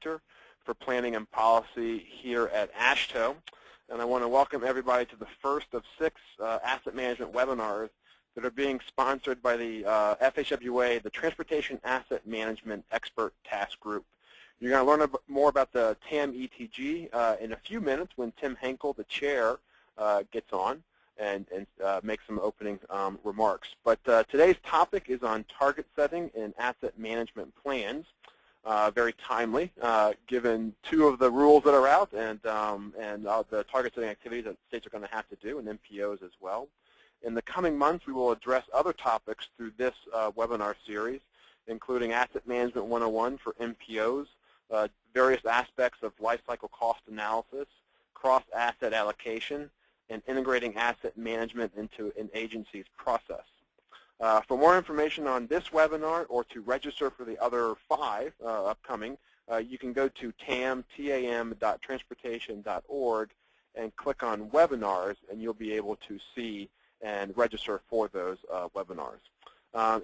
Director for Planning and Policy here at AASHTO. And I want to welcome everybody to the first of 6 asset management webinars that are being sponsored by the FHWA, the Transportation Asset Management Expert Task Group. You're going to learn more about the TAM ETG in a few minutes when Tim Henkel, the chair, gets on and make some opening remarks. But today's topic is on target setting and asset management plans. Very timely, given 2 of the rules that are out and the target setting activities that states are going to have to do, and MPOs as well. In the coming months, we will address other topics through this webinar series, including Asset Management 101 for MPOs, various aspects of life cycle cost analysis, cross-asset allocation, and integrating asset management into an agency's process. For more information on this webinar or to register for the other 5 upcoming, you can go to tam.transportation.org and click on webinars, and you'll be able to see and register for those webinars.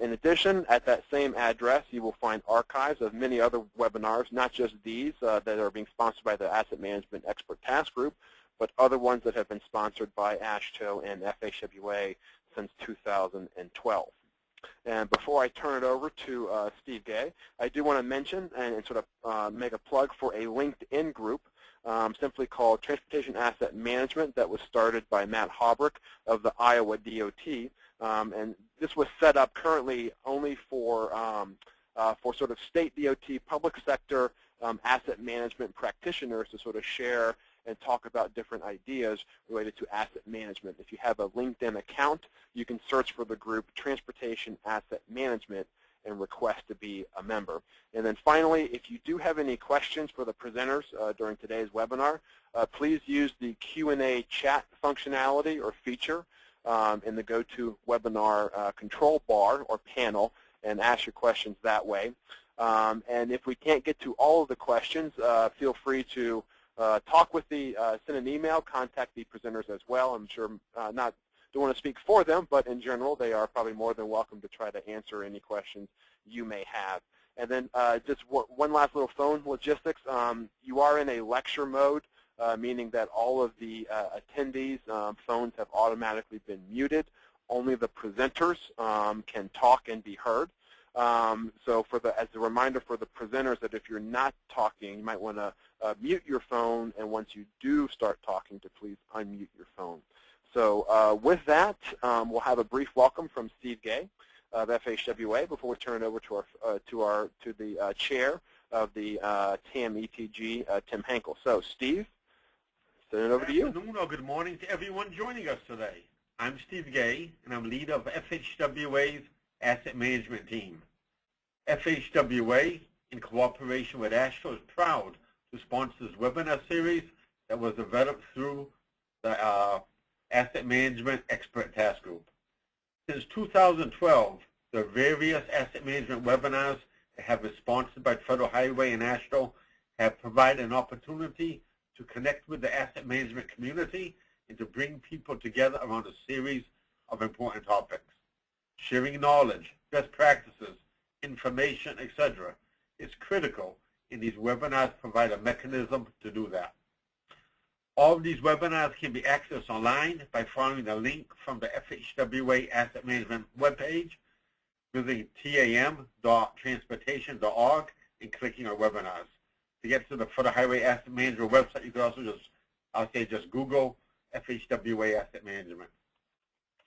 In addition, at that same address, you will find archives of many other webinars, not just these that are being sponsored by the Asset Management Expert Task Group, but other ones that have been sponsored by AASHTO and FHWA since 2012. And before I turn it over to Steve Gay, I do want to mention and sort of make a plug for a LinkedIn group simply called Transportation Asset Management that was started by Matt Haubrick of the Iowa DOT. And this was set up currently only for sort of state DOT, public sector asset management practitioners to sort of share and talk about different ideas related to asset management. If you have a LinkedIn account, you can search for the group Transportation Asset Management and request to be a member. And then finally, if you do have any questions for the presenters during today's webinar, please use the Q&A chat functionality or feature in the GoToWebinar control bar or panel and ask your questions that way. And if we can't get to all of the questions, feel free to talk with send an email, contact the presenters as well. I'm sure don't want to speak for them, but in general, they are probably more than welcome to try to answer any questions you may have. And then just one last little phone logistics. You are in a lecture mode, meaning that all of the attendees' phones have automatically been muted. Only the presenters can talk and be heard. So as a reminder for the presenters that if you're not talking, you might want to mute your phone, and once you do start talking, to please unmute your phone. So with that, we'll have a brief welcome from Steve Gay of FHWA before we turn it over to the chair of the TAM ETG, Tim Henkel. So Steve, send it over to you. Good afternoon or good morning to everyone joining us today. I'm Steve Gay, and I'm leader of FHWA's Asset Management Team. FHWA, in cooperation with AASHTO, is proud to sponsor this webinar series that was developed through the Asset Management Expert Task Group. Since 2012, the various asset management webinars that have been sponsored by Federal Highway and AASHTO have provided an opportunity to connect with the asset management community and to bring people together around a series of important topics. Sharing knowledge, best practices, information, etc. is critical, and these webinars provide a mechanism to do that. All of these webinars can be accessed online by following the link from the FHWA Asset Management webpage, visiting tam.transportation.org and clicking on webinars. To get to the Federal Highway Asset Management website, you can also just Google FHWA Asset Management.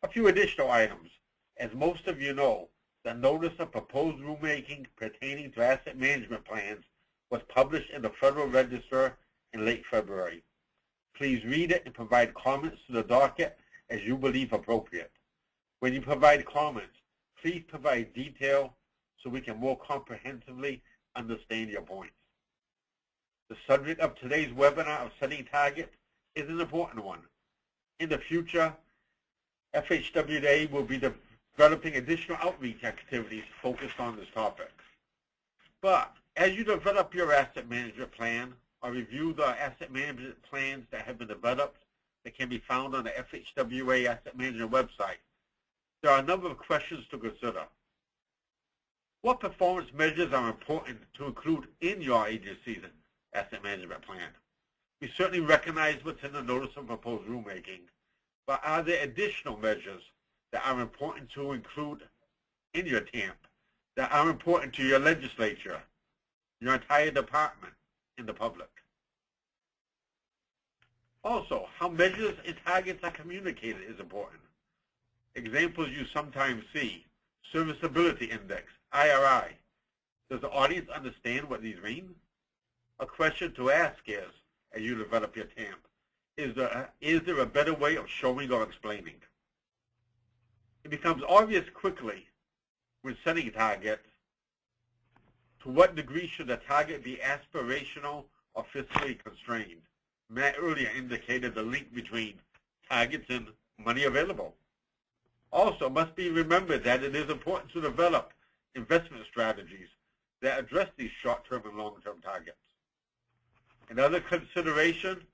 A few additional items. As most of you know, the Notice of Proposed Rulemaking pertaining to asset management plans was published in the Federal Register in late February. Please read it and provide comments to the docket as you believe appropriate. When you provide comments, please provide detail so we can more comprehensively understand your points. The subject of today's webinar of setting targets is an important one. In the future, FHWA will be developing additional outreach activities focused on this topic. But as you develop your asset management plan or review the asset management plans that have been developed that can be found on the FHWA Asset Management website, there are a number of questions to consider. What performance measures are important to include in your agency's asset management plan. We certainly recognize what's in the notice of proposed rulemaking, but are there additional measures that are important to include in your TAMP, that are important to your legislature, your entire department, and the public? Also, how measures and targets are communicated is important. Examples you sometimes see: Serviceability Index, IRI. Does the audience understand what these mean? A question to ask is, as you develop your TAMP, is there a better way of showing or explaining? It becomes obvious quickly when setting targets to what degree should the target be aspirational or fiscally constrained. Matt earlier indicated the link between targets and money available. Also, it must be remembered that it is important to develop investment strategies that address these short-term and long-term targets. Another consideration,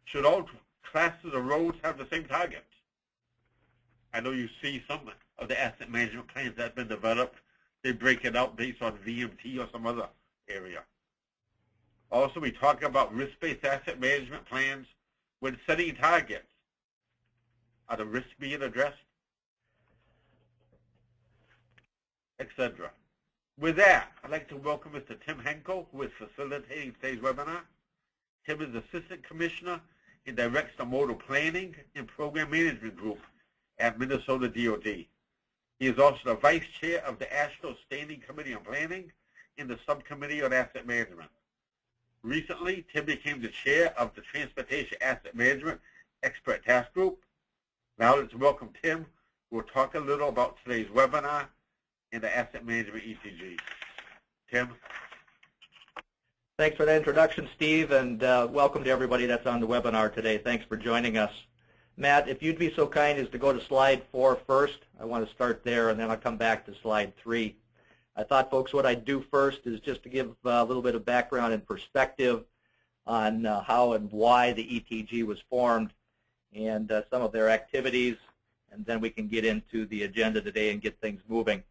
should all classes of roads have the same targets? I know you see some of the asset management plans that have been developed, they break it out based on VMT or some other area. Also, we talk about risk-based asset management plans when setting targets. Are the risks being addressed? Etc. With that, I'd like to welcome Mr. Tim Henkel, who is facilitating today's webinar. Tim is Assistant Commissioner and directs the Modal Planning and Program Management Group at Minnesota DOT. He is also the Vice Chair of the AASHTO Standing Committee on Planning and the Subcommittee on Asset Management. Recently, Tim became the Chair of the Transportation Asset Management Expert Task Group. Now let's welcome Tim, who will talk a little about today's webinar and the Asset Management ETG. Tim? Thanks for that introduction, Steve, and welcome to everybody that's on the webinar today. Thanks for joining us. Matt, if you'd be so kind as to go to slide 4 first. I want to start there, and then I'll come back to slide 3. I thought, folks, what I'd do first is just to give a little bit of background and perspective on how and why the ETG was formed and some of their activities, and then we can get into the agenda today and get things moving.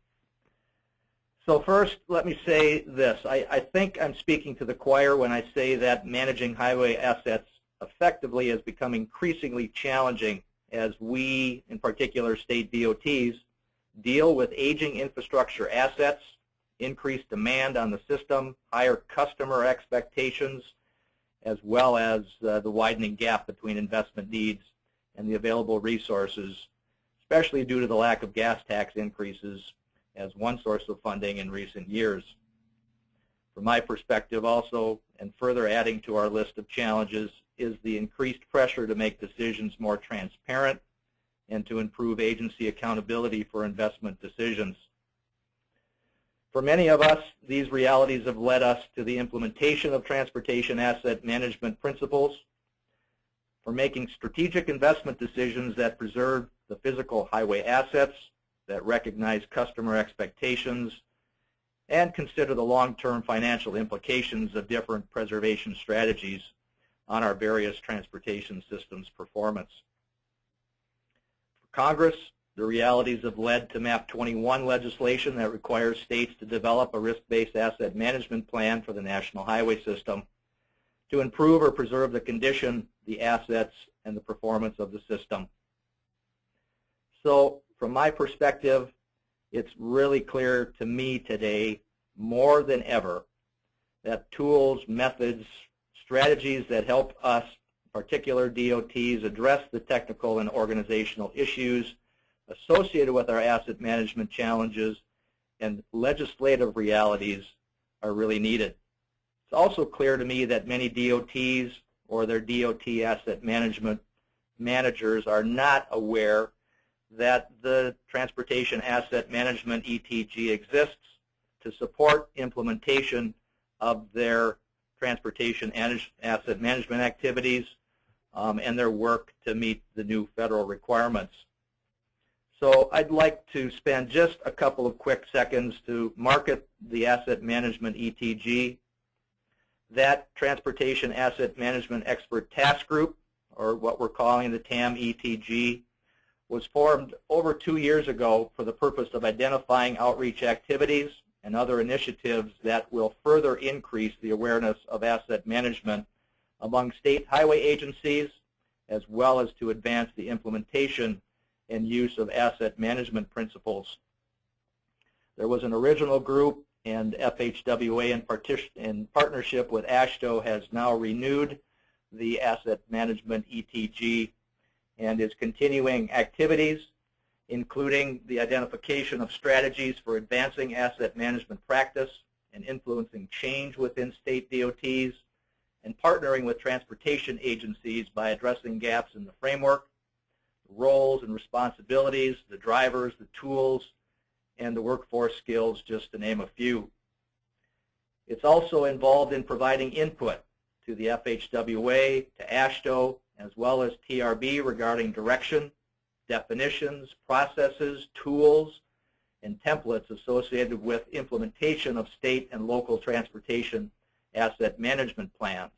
So first, let me say this. I think I'm speaking to the choir when I say that managing highway assets effectively has become increasingly challenging as we, in particular state DOTs, deal with aging infrastructure assets, increased demand on the system, higher customer expectations, as well as the widening gap between investment needs and the available resources, especially due to the lack of gas tax increases as one source of funding in recent years. From my perspective also, and further adding to our list of challenges, is the increased pressure to make decisions more transparent and to improve agency accountability for investment decisions. For many of us, these realities have led us to the implementation of transportation asset management principles for making strategic investment decisions that preserve the physical highway assets, that recognize customer expectations, and consider the long-term financial implications of different preservation strategies on our various transportation systems' performance. For Congress, the realities have led to MAP 21 legislation that requires states to develop a risk-based asset management plan for the national highway system to improve or preserve the condition, the assets, and the performance of the system. So, from my perspective, it's really clear to me today, more than ever, that tools, methods, strategies that help us, particular DOTs, address the technical and organizational issues associated with our asset management challenges and legislative realities are really needed. It's also clear to me that many DOTs or their DOT asset management managers are not aware that the Transportation Asset Management ETG exists to support implementation of their transportation asset management activities and their work to meet the new federal requirements. So I'd like to spend just a couple of quick seconds to market the Asset Management ETG. That Transportation Asset Management Expert Task Group, or what we're calling the TAM ETG, was formed over 2 years ago for the purpose of identifying outreach activities and other initiatives that will further increase the awareness of asset management among state highway agencies, as well as to advance the implementation and use of asset management principles. There was an original group, and FHWA in partnership with AASHTO has now renewed the Asset Management ETG and is continuing activities, including the identification of strategies for advancing asset management practice and influencing change within state DOTs, and partnering with transportation agencies by addressing gaps in the framework, the roles and responsibilities, the drivers, the tools, and the workforce skills, just to name a few. It's also involved in providing input to the FHWA, to AASHTO, as well as TRB regarding direction, definitions, processes, tools, and templates associated with implementation of state and local transportation asset management plans.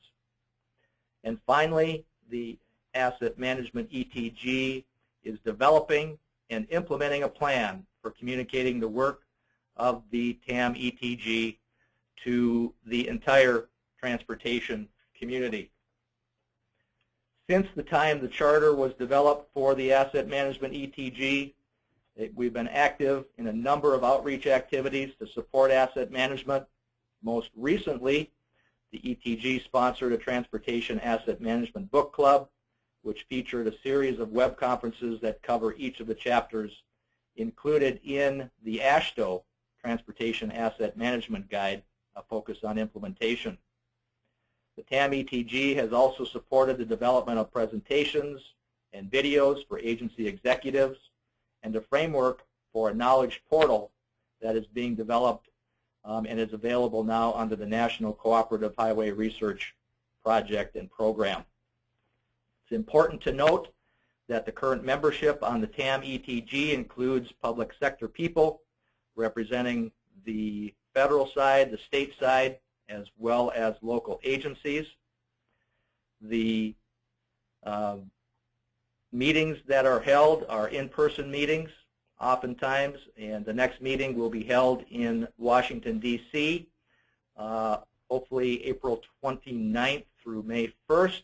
And finally, the Asset Management ETG is developing and implementing a plan for communicating the work of the TAM ETG to the entire transportation community. Since the time the charter was developed for the Asset Management ETG, we've been active in a number of outreach activities to support asset management. Most recently, the ETG sponsored a Transportation Asset Management Book Club, which featured a series of web conferences that cover each of the chapters included in the AASHTO Transportation Asset Management Guide, a focus on implementation. The TAM ETG has also supported the development of presentations and videos for agency executives and a framework for a knowledge portal that is being developed and is available now under the National Cooperative Highway Research Project and Program. It's important to note that the current membership on the TAM ETG includes public sector people representing the federal side, the state side, as well as local agencies. The meetings that are held are in-person meetings oftentimes, and the next meeting will be held in Washington, D.C., hopefully April 29th through May 1st.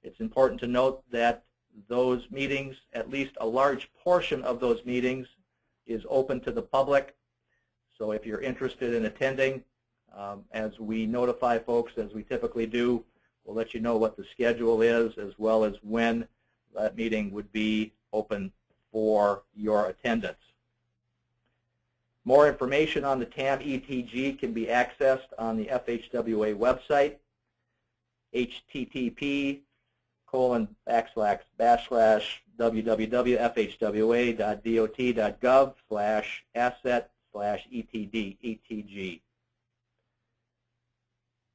It's important to note that those meetings, at least a large portion of those meetings, is open to the public. So if you're interested in attending, as we notify folks, as we typically do, we'll let you know what the schedule is, as well as when that meeting would be open for your attendance. More information on the TAM ETG can be accessed on the FHWA website, http://www.fhwa.dot.gov/asset/ETG.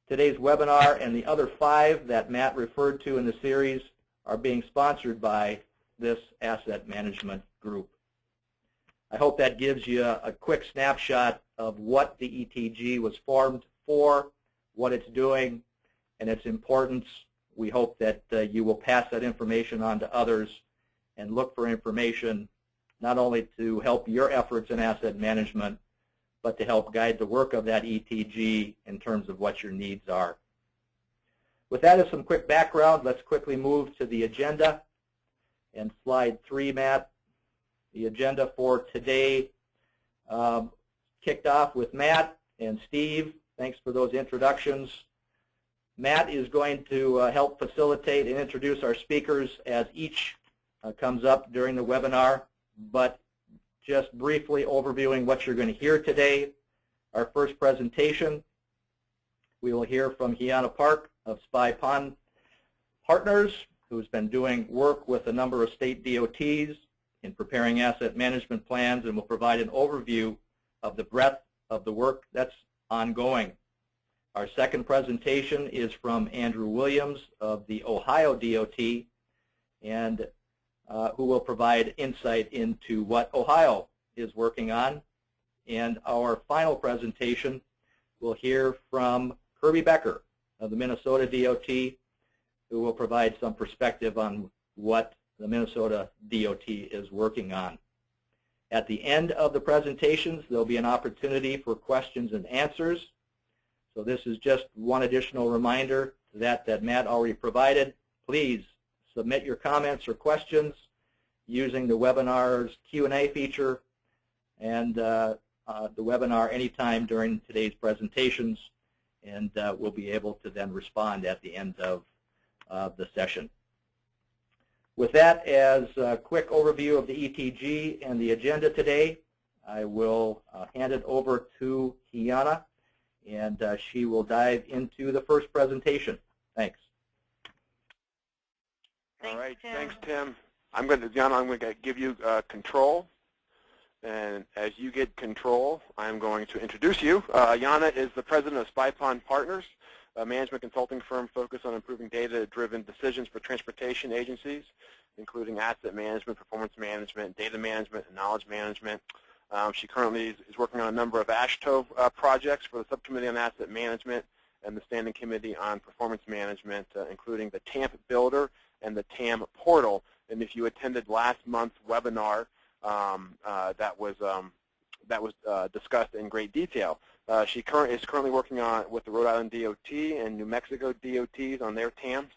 Today's webinar and the other 5 that Matt referred to in the series are being sponsored by this asset management group. I hope that gives you a quick snapshot of what the ETG was formed for, what it's doing, and its importance. We hope that you will pass that information on to others and look for information not only to help your efforts in asset management, but to help guide the work of that ETG in terms of what your needs are. With that as some quick background, let's quickly move to the agenda. And slide 3, Matt. The agenda for today kicked off with Matt and Steve. Thanks for those introductions. Matt is going to help facilitate and introduce our speakers as each comes up during the webinar, but just briefly overviewing what you're going to hear today. Our first presentation, we will hear from Hiana Park of Spy Pond Partners, who's been doing work with a number of state DOTs in preparing asset management plans, and will provide an overview of the breadth of the work that's ongoing. Our second presentation is from Andrew Williams of the Ohio DOT, and who will provide insight into what Ohio is working on. And our final presentation, we'll hear from Kirby Becker of the Minnesota DOT, who will provide some perspective on what the Minnesota DOT is working on. At the end of the presentations, there'll be an opportunity for questions and answers. So this is just one additional reminder that Matt already provided. Please submit your comments or questions using the webinar's Q&A feature and the webinar anytime during today's presentations, and we'll be able to then respond at the end of the session. With that as a quick overview of the ETG and the agenda today, I will hand it over to Kiana, and she will dive into the first presentation. Thanks. All right, thanks, Tim. Kiana, I'm going to give you control. And as you get control, I'm going to introduce you. Yana is the president of Spy Pond Partners, a management consulting firm focused on improving data-driven decisions for transportation agencies, including asset management, performance management, data management, and knowledge management. She currently is working on a number of AASHTO projects for the Subcommittee on Asset Management and the Standing Committee on Performance Management, including the TAM Builder and the TAM Portal. And if you attended last month's webinar, that was discussed in great detail. She is currently working with the Rhode Island DOT and New Mexico DOTs on their TAMs,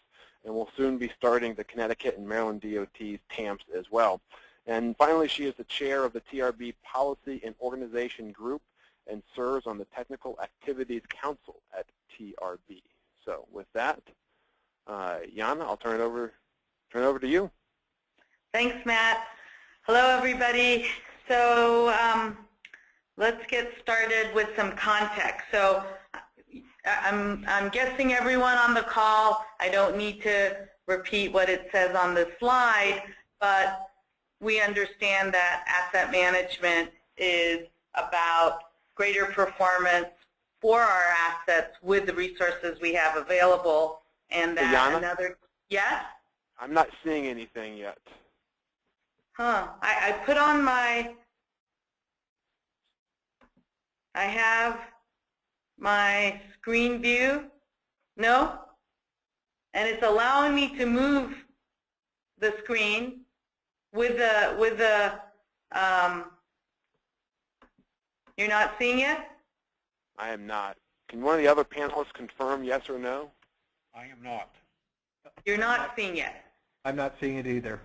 and will soon be starting the Connecticut and Maryland DOTs TAMs as well. And finally, she is the chair of the TRB Policy and Organization Group and serves on the Technical Activities Council at TRB. So with that, Yana, I'll turn it over to you. Thanks, Matt. Hello, everybody. So let's get started with some context. So I'm guessing everyone on the call, I don't need to repeat what it says on the slide, but we understand that asset management is about greater performance for our assets with the resources we have available, and that Yana? another, yes? I'm not seeing anything yet. Huh, I put on I have my screen view, no? And it's allowing me to move the screen with the you're not seeing it? I am not. Can one of the other panelists confirm yes or no? I am not. You're not seeing it. I'm not seeing it either.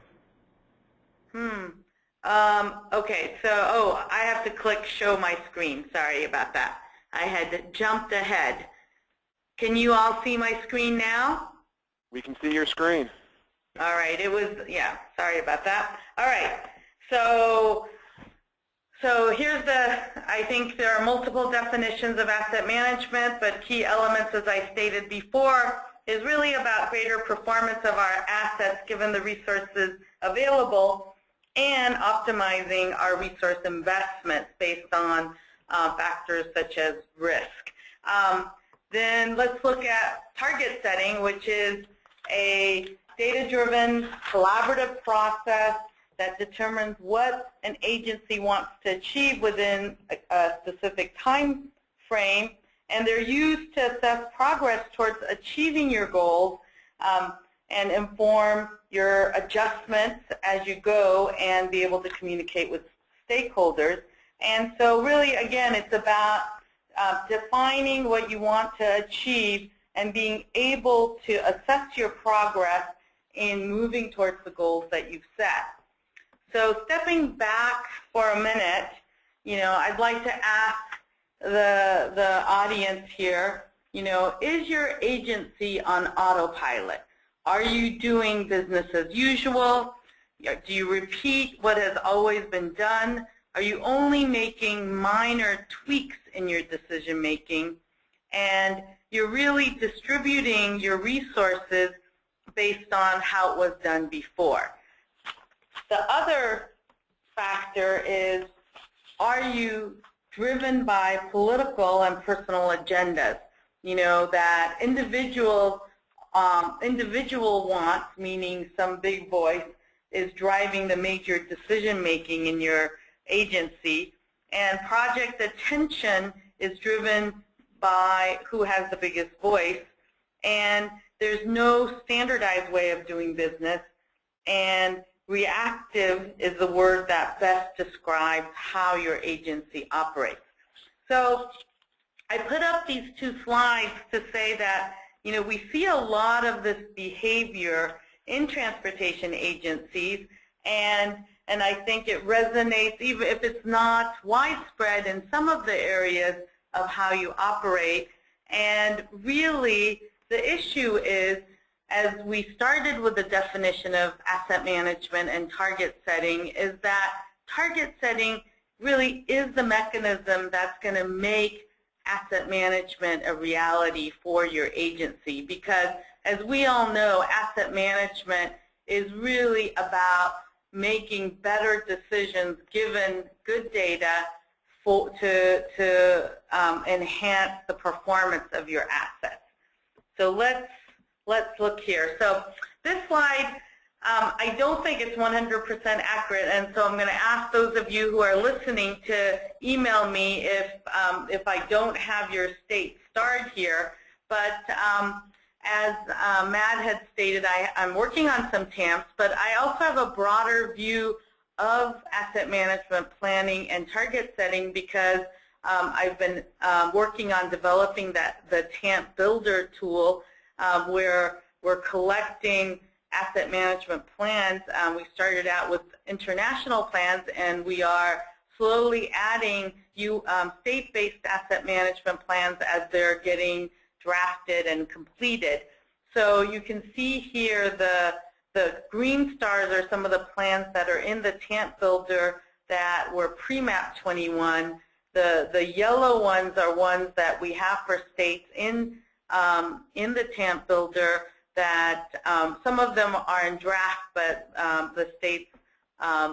Okay, so, I have to click show my screen. Sorry about that. I had jumped ahead. Can you all see my screen now? We can see your screen. All right, it was, yeah, sorry about that. All right, so here's I think there are multiple definitions of asset management, but key elements, as I stated before, is really about greater performance of our assets given the resources available and optimizing our resource investments based on factors such as risk. Then let's look at target setting, which is a data-driven collaborative process that determines what an agency wants to achieve within a specific time frame, and they're used to assess progress towards achieving your goals and inform your adjustments as you go and be able to communicate with stakeholders. And so really, again, it's about defining what you want to achieve and being able to assess your progress in moving towards the goals that you've set. So stepping back for a minute, I'd like to ask the audience here, is your agency on autopilot? Are you doing business as usual? Do you repeat what has always been done? Are you only making minor tweaks in your decision making? And you're really distributing your resources based on how it was done before. The other factor is, are you driven by political and personal agendas? That individual wants, meaning some big voice, is driving the major decision making in your agency, and project attention is driven by who has the biggest voice, and there's no standardized way of doing business, and reactive is the word that best describes how your agency operates. So I put up these two slides to say that, you know, we see a lot of this behavior in transportation agencies, and I think it resonates, even if it's not widespread, in some of the areas of how you operate. And really, the issue is, as we started with the definition of asset management and target setting, is that target setting really is the mechanism that's going to make asset management a reality for your agency. Because as we all know, asset management is really about making better decisions given good data to enhance the performance of your assets. So let's look here. So this slide, I don't think it's 100% accurate, and so I'm going to ask those of you who are listening to email me if I don't have your state starred here. But as Matt had stated, I'm working on some TAMPs, but I also have a broader view of asset management planning and target setting, because I've been working on developing the TAMP Builder tool, where we're collecting asset management plans. We started out with international plans, and we are slowly adding state-based asset management plans as they're getting drafted and completed. So you can see here the green stars are some of the plans that are in the TAMP Builder that were pre-MAP 21. The yellow ones are ones that we have for states in the TAMP Builder that some of them are in draft, but the states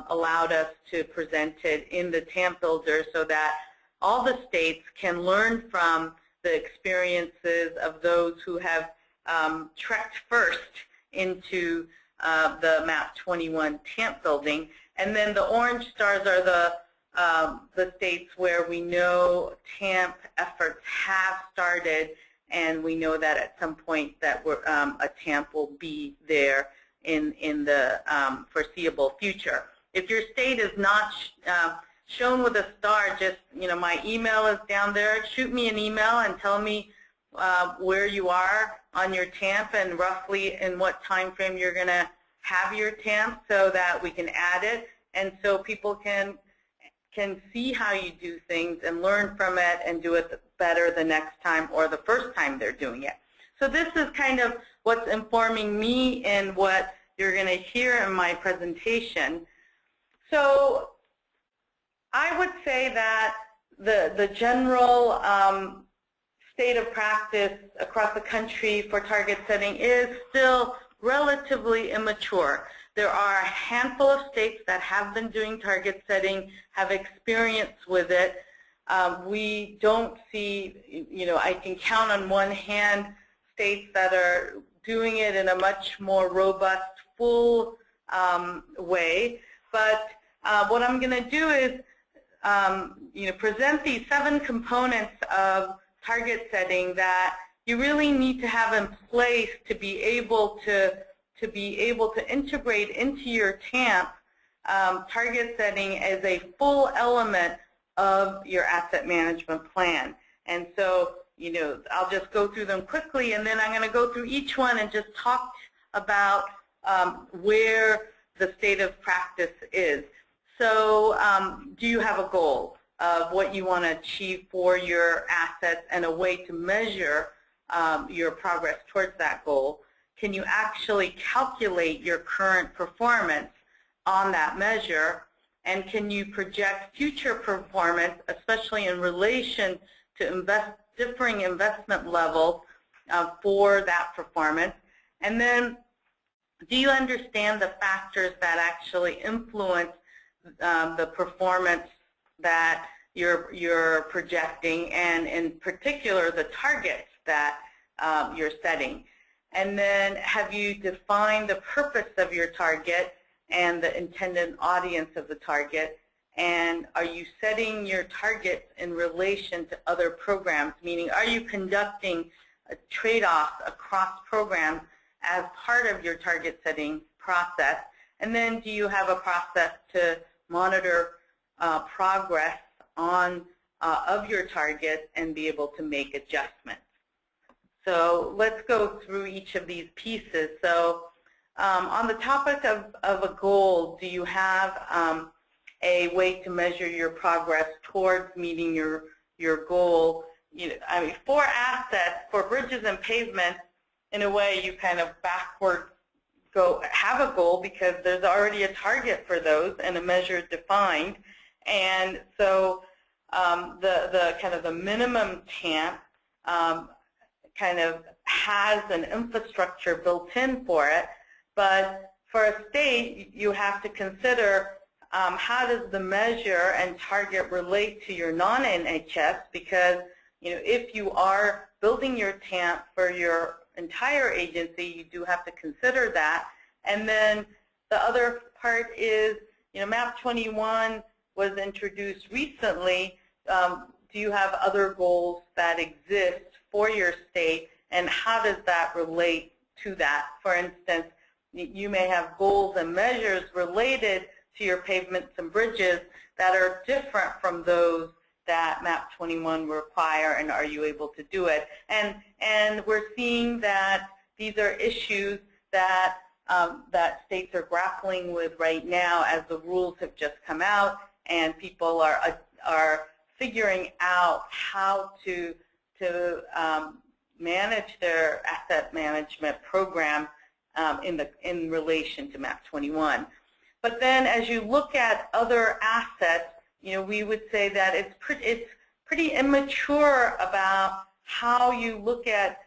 allowed us to present it in the TAMP Builder so that all the states can learn from the experiences of those who have trekked first into the MAP 21 TAMP building. And then the orange stars are the states where we know TAMP efforts have started, and we know that at some point that a TAMP will be there in the foreseeable future. If your state is not shown with a star, just, you know, my email is down there. Shoot me an email and tell me where you are on your TAMP and roughly in what time frame you're going to have your TAMP, so that we can add it, and so people can see how you do things and learn from it and do it better the next time or the first time they're doing it. So this is kind of what's informing me and what you're going to hear in my presentation. So I would say that the general state of practice across the country for target setting is still relatively immature. There are a handful of states that have been doing target setting, have experience with it. We don't see, you know, I can count on one hand states that are doing it in a much more robust, full way. But what I'm going to do is, you know, present these 7 components of target setting that you really need to have in place to be able to integrate into your TAMP target setting as a full element of your asset management plan. And so, you know, I'll just go through them quickly, and then I'm going to go through each one and just talk about where the state of practice is. So do you have a goal of what you want to achieve for your assets and a way to measure your progress towards that goal? Can you actually calculate your current performance on that measure? And can you project future performance, especially in relation to differing investment levels for that performance? And then, do you understand the factors that actually influence the performance that you're projecting, and in particular the targets that you're setting? And then, have you defined the purpose of your target and the intended audience of the target? And are you setting your targets in relation to other programs? Meaning, are you conducting a trade-off across programs as part of your target setting process? And then do you have a process to monitor progress on of your targets and be able to make adjustments? So let's go through each of these pieces. So on the topic of a goal, do you have a way to measure your progress towards meeting your goal? I mean, for assets, for bridges and pavements, in a way you kind of backward have a goal because there's already a target for those and a measure defined. And so the kind of the minimum TAM kind of has an infrastructure built in for it. But for a state, you have to consider how does the measure and target relate to your non-NHS, because if you are building your TAMP for your entire agency, you do have to consider that. And then the other part is, MAP 21 was introduced recently. Do you have other goals that exist for your state, and how does that relate to that? For instance, you may have goals and measures related to your pavements and bridges that are different from those that MAP 21 require, and are you able to do it? And we're seeing that these are issues that that states are grappling with right now as the rules have just come out, and people are figuring out how to manage their asset management program in relation to MAP 21. But then as you look at other assets, we would say that it's pretty immature about how you look at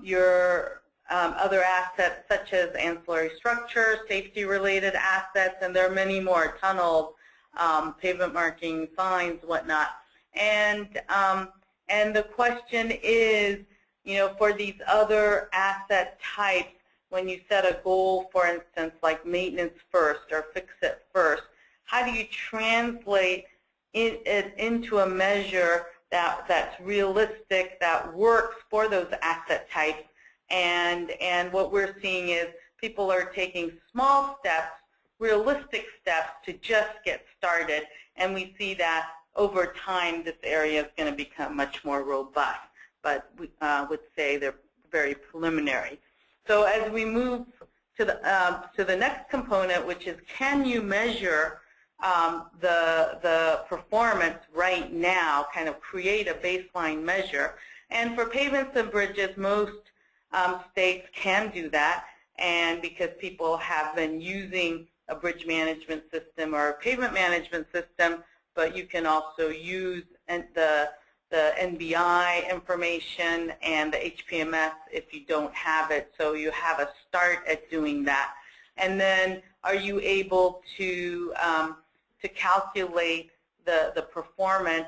your other assets, such as ancillary structures, safety-related assets, and there are many more: tunnels, pavement marking, signs, whatnot. And the question is, for these other asset types, when you set a goal, for instance, like maintenance first or fix it first, how do you translate it into a measure that's realistic, that works for those asset types? And what we're seeing is people are taking small steps, realistic steps, to just get started, and we see that over time this area is going to become much more robust, but we would say they're very preliminary. So as we move to the next component, which is, can you measure the performance right now, kind of create a baseline measure? And for pavements and bridges, most states can do that, and because people have been using a bridge management system or a pavement management system, but you can also use the NBI information and the HPMS if you don't have it, so you have a start at doing that. And then are you able to calculate the performance,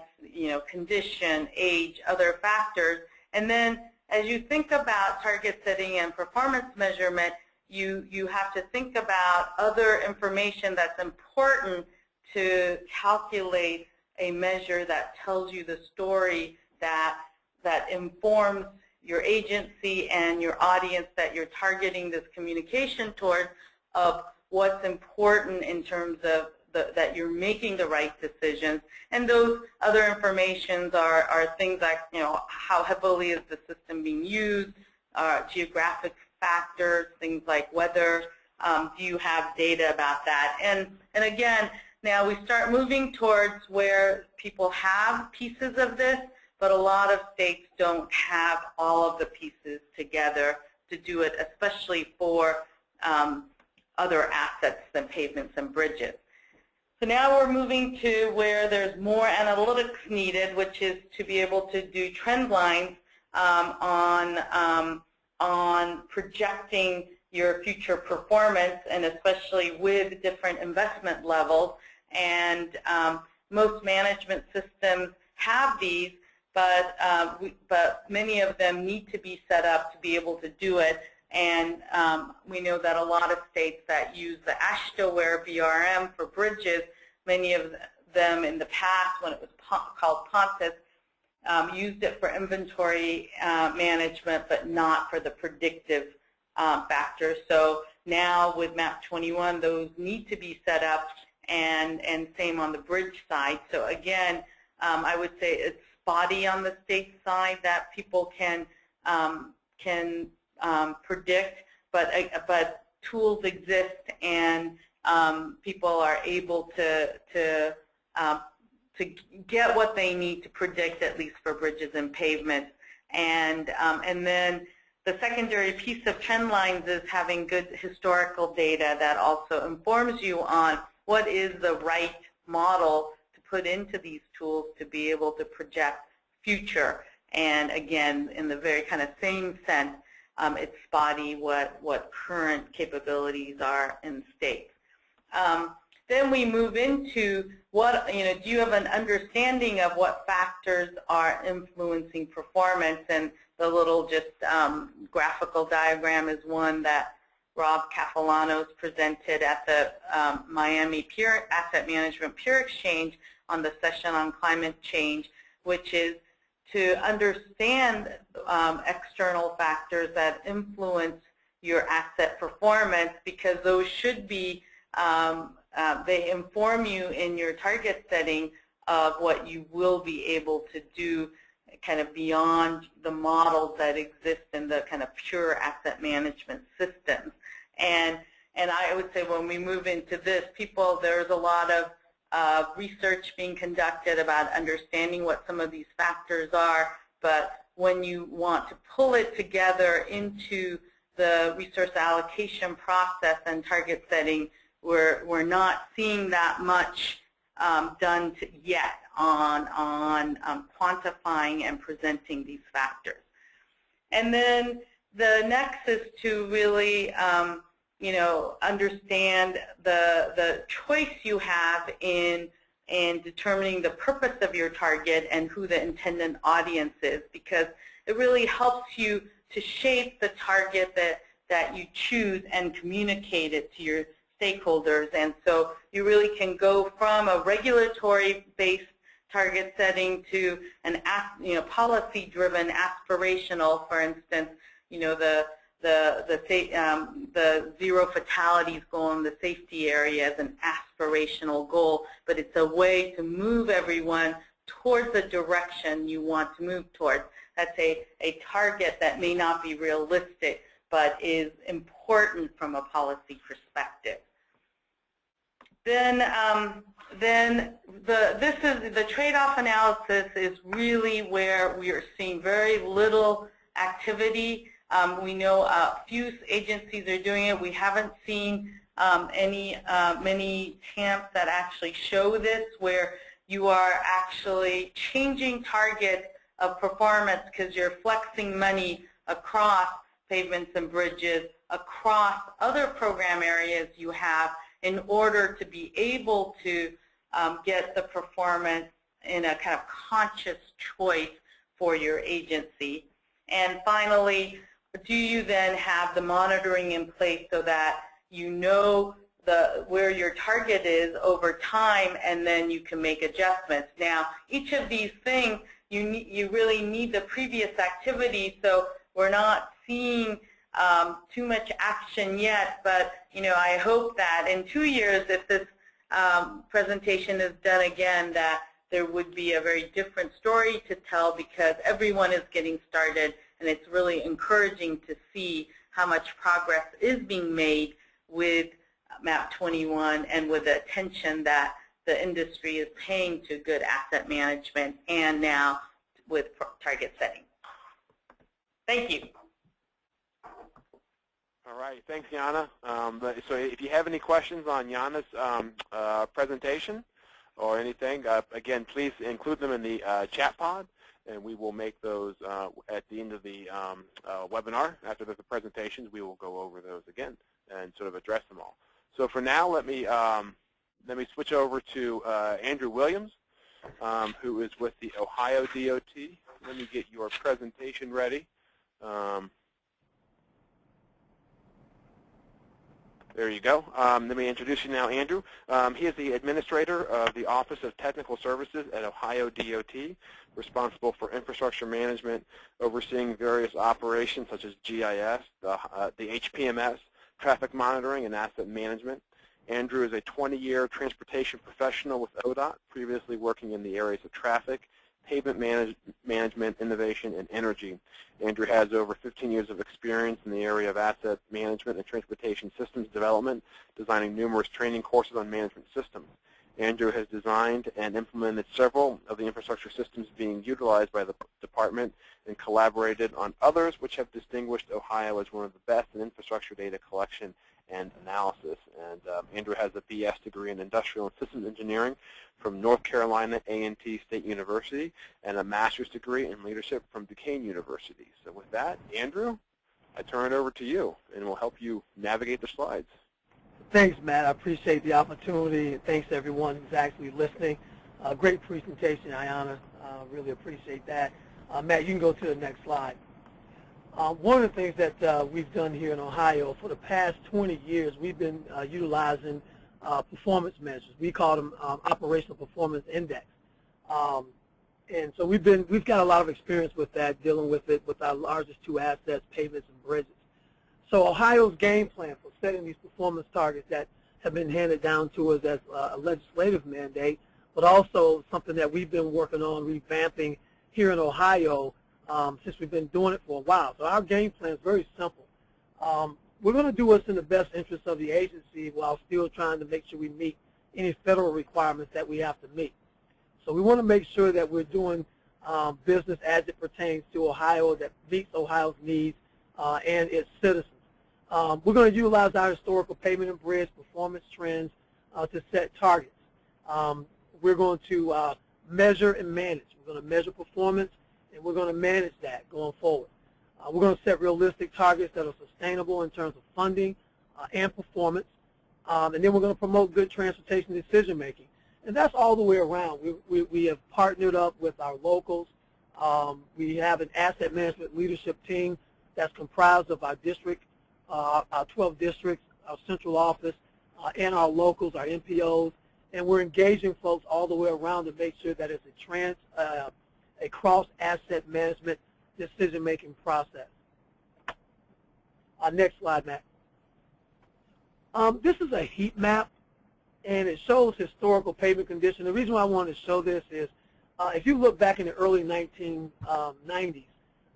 condition, age, other factors? And then as you think about target setting and performance measurement, you have to think about other information that's important to calculate a measure that tells you the story that informs your agency and your audience that you're targeting this communication towards, of what's important in terms of that you're making the right decisions. And those other informations are things like, how heavily is the system being used, geographic factors, things like weather. Do you have data about that? And again, now we start moving towards where people have pieces of this, but a lot of states don't have all of the pieces together to do it, especially for other assets than pavements and bridges. So now we're moving to where there's more analytics needed, which is to be able to do trend lines on projecting your future performance, and especially with different investment levels. And most management systems have these, but many of them need to be set up to be able to do it. And we know that a lot of states that use the AASHTO-WARE BRM for bridges, many of them in the past, when it was called Pontus, used it for inventory management, but not for the predictive factors. So Now with MAP 21, those need to be set up, and same on the bridge side. So again, I would say it's spotty on the state side that people can predict, but tools exist, and people are able to get what they need to predict, at least for bridges and pavements. And then the secondary piece of trend lines is having good historical data that also informs you on what is the right model to put into these tools to be able to project future. And again, in the very kind of same sense, it's spotty what current capabilities are in states. Then we move into what, do you have an understanding of what factors are influencing performance? And the little just graphical diagram is one that Rob Cafalanos presented at the Miami Asset Management Peer Exchange on the session on climate change, which is to understand external factors that influence your asset performance, because those should be, they inform you in your target setting of what you will be able to do kind of beyond the models that exist in the kind of pure asset management systems. And I would say when we move into this, there's a lot of research being conducted about understanding what some of these factors are, but when you want to pull it together into the resource allocation process and target setting, we're not seeing that much done yet on quantifying and presenting these factors. And then the next is to really understand the choice you have in determining the purpose of your target and who the intended audience is, because it really helps you to shape the target that you choose and communicate it to your stakeholders. And so you really can go from a regulatory-based target setting to an policy-driven, aspirational. For instance, the zero fatalities goal in the safety area is an aspirational goal, but it's a way to move everyone towards the direction you want to move towards. That's a target that may not be realistic, but is important from a policy perspective. Then the trade-off analysis is really where we are seeing very little activity. We know a few agencies are doing it. We haven't seen many TAMs that actually show this, where you are actually changing targets of performance because you're flexing money across pavements and bridges, across other program areas you have, in order to be able to get the performance in a kind of conscious choice for your agency. And finally, do you then have the monitoring in place so that you know where your target is over time, and then you can make adjustments? Now, each of these things, you really need the previous activity, so we're not seeing too much action yet, but I hope that in 2 years, if this presentation is done again, that there would be a very different story to tell, because everyone is getting started, and it's really encouraging to see how much progress is being made with MAP 21 and with the attention that the industry is paying to good asset management, and now with target setting. Thank you. All right, thanks, Jana. So if you have any questions on Jana's presentation or anything, again, please include them in the chat pod, and we will make those at the end of the webinar. After the presentations, we will go over those again and sort of address them all. So for now, let me switch over to Andrew Williams, who is with the Ohio DOT. Let me get your presentation ready. There you go. Let me introduce you now, Andrew. He is the administrator of the Office of Technical Services at Ohio DOT, responsible for infrastructure management, overseeing various operations such as GIS, the HPMS, traffic monitoring, and asset management. Andrew is a 20-year transportation professional with ODOT, previously working in the areas of traffic, pavement management, innovation, and energy. Andrew has over 15 years of experience in the area of asset management and transportation systems development, designing numerous training courses on management systems. Andrew has designed and implemented several of the infrastructure systems being utilized by the department and collaborated on others which have distinguished Ohio as one of the best in infrastructure data collection and analysis. And Andrew has a BS degree in Industrial and Systems Engineering from North Carolina A&T State University and a master's degree in leadership from Duquesne University. So with that, Andrew, I turn it over to you, and we'll help you navigate the slides. Thanks, Matt. I appreciate the opportunity, and thanks to everyone who's actually listening. Great presentation, Ayanna. Really appreciate that. Matt, you can go to the next slide. One of the things that we've done here in Ohio for the past 20 years, we've been utilizing performance measures. We call them operational performance index. And so we've got a lot of experience with that, dealing with it with our largest two assets, pavements and bridges. So Ohio's game plan for setting these performance targets that have been handed down to us as a legislative mandate, but also something that we've been working on revamping here in Ohio since we've been doing it for a while. So our game plan is very simple. We're going to do what's in the best interest of the agency while still trying to make sure we meet any federal requirements that we have to meet. So we want to make sure that we're doing business as it pertains to Ohio that meets Ohio's needs and its citizens. We're going to utilize our historical pavement and bridge performance trends to set targets. We're going to measure and manage. We're going to measure performance, and we're going to manage that going forward. We're going to set realistic targets that are sustainable in terms of funding and performance. And then we're going to promote good transportation decision making. And that's all the way around. We have partnered up with our locals. We have an asset management leadership team that's comprised of our district, our 12 districts, our central office, and our locals, our NPOs. And we're engaging folks all the way around to make sure that it's a cross-asset management decision-making process. Next slide, Matt. This is a heat map, and it shows historical pavement condition. The reason why I wanted to show this is if you look back in the early 1990s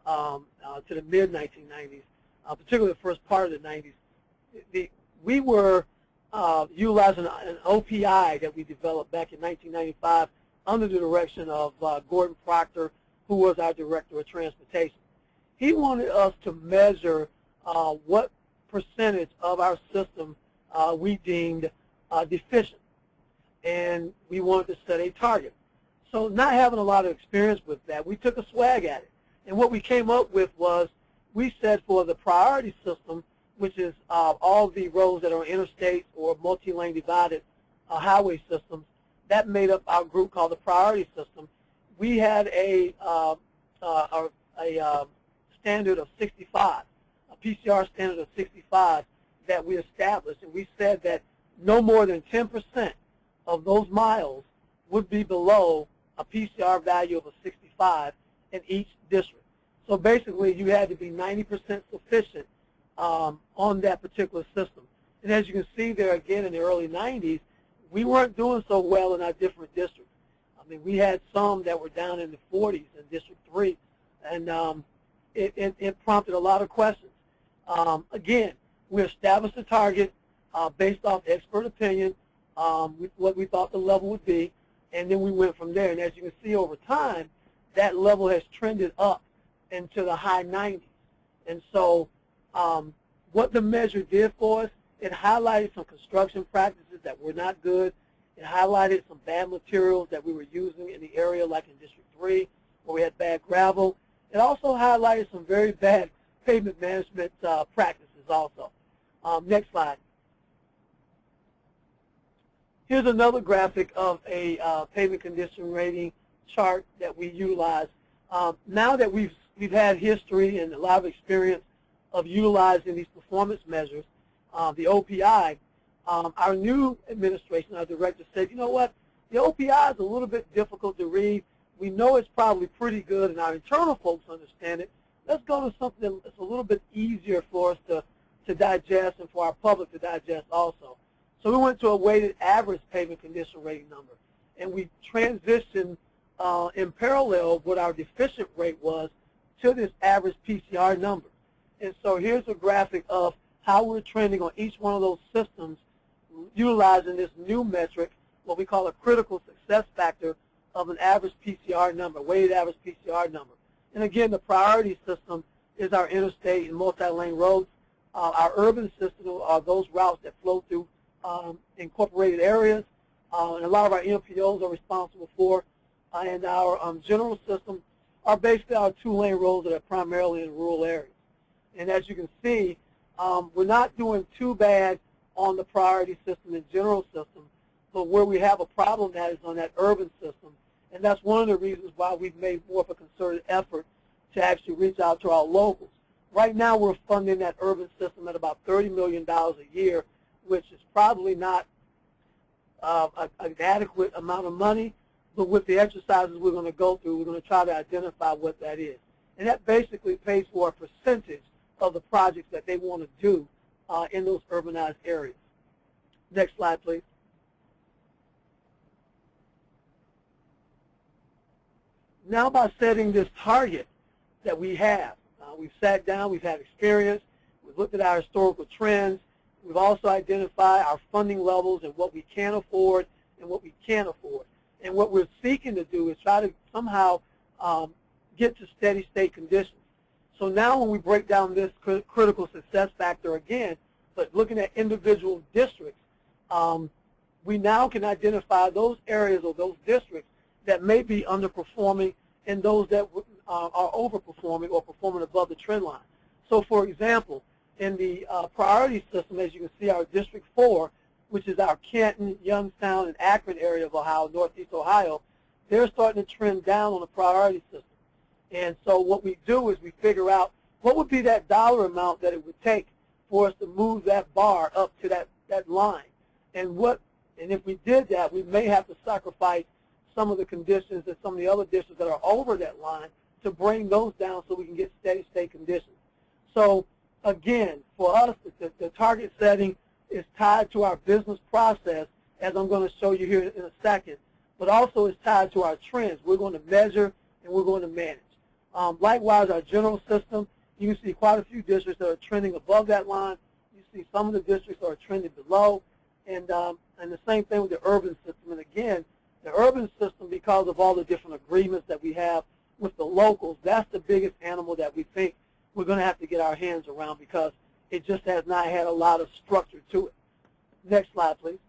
to the mid-1990s, particularly the first part of the 90s, we were utilizing an OPI that we developed back in 1995 under the direction of Gordon Proctor, who was our Director of Transportation. He wanted us to measure what percentage of our system we deemed deficient, and we wanted to set a target. So not having a lot of experience with that, we took a swag at it. And what we came up with was we said for the priority system, which is all the roads that are interstate or multi-lane divided highway systems, that made up our group called the priority system. We had a standard of 65, a PCR standard of 65 that we established, and we said that no more than 10% of those miles would be below a PCR value of a 65 in each district. So basically, you had to be 90% sufficient on that particular system. And as you can see there again in the early 90s, we weren't doing so well in our different districts. I mean, we had some that were down in the 40s in District 3, and it prompted a lot of questions. Again, we established a target based off expert opinion, what we thought the level would be, and then we went from there. And as you can see over time, that level has trended up into the high 90s. And so what the measure did for us, it highlighted some construction practices that were not good. It highlighted some bad materials that we were using in the area, like in District 3, where we had bad gravel. It also highlighted some very bad pavement management practices also. Next slide. Here's another graphic of a pavement condition rating chart that we utilize. Now that we've had history and a lot of experience of utilizing these performance measures, the OPI, our new administration, our director said, you know what, the OPI is a little bit difficult to read. We know it's probably pretty good, and our internal folks understand it. Let's go to something that's a little bit easier for us to to digest and for our public to digest also. So we went to a weighted average pavement condition rating number, and we transitioned in parallel what our deficient rate was to this average PCR number. And so here's a graphic of how we're trending on each one of those systems utilizing this new metric, what we call a critical success factor of an average PCR number, weighted average PCR number. And again, the priority system is our interstate and multi-lane roads. Our urban system are those routes that flow through incorporated areas, and a lot of our MPOs are responsible for. And our general system are basically our two-lane roads that are primarily in rural areas. And as you can see, we're not doing too bad on the priority system and general system, but where we have a problem that is on that urban system. And that's one of the reasons why we've made more of a concerted effort to actually reach out to our locals. Right now we're funding that urban system at about $30 million a year, which is probably not an adequate amount of money, but with the exercises we're going to go through, we're going to try to identify what that is. And that basically pays for a percentage of the projects that they want to do in those urbanized areas. Next slide, please. Now by setting this target that we have, we've sat down, we've had experience, we've looked at our historical trends, we've also identified our funding levels and what we can afford and what we can't afford. And what we're seeking to do is try to somehow get to steady state conditions. So now when we break down this critical success factor again, but looking at individual districts, we now can identify those areas or those districts that may be underperforming and those that are overperforming or performing above the trend line. So for example, in the priority system, as you can see, our District 4, which is our Canton, Youngstown, and Akron area of Ohio, Northeast Ohio, they're starting to trend down on the priority system. And so what we do is we figure out what would be that dollar amount that it would take for us to move that bar up to that line. And if we did that, we may have to sacrifice some of the conditions and some of the other districts that are over that line to bring those down so we can get steady state conditions. So again, for us, the target setting is tied to our business process, as I'm going to show you here in a second, but also is tied to our trends. We're going to measure and we're going to manage. Likewise, our general system, you can see quite a few districts that are trending above that line. You see some of the districts are trending below, and the same thing with the urban system. And again, the urban system, because of all the different agreements that we have with the locals, that's the biggest animal that we think we're going to have to get our hands around because it just has not had a lot of structure to it. Next slide, please.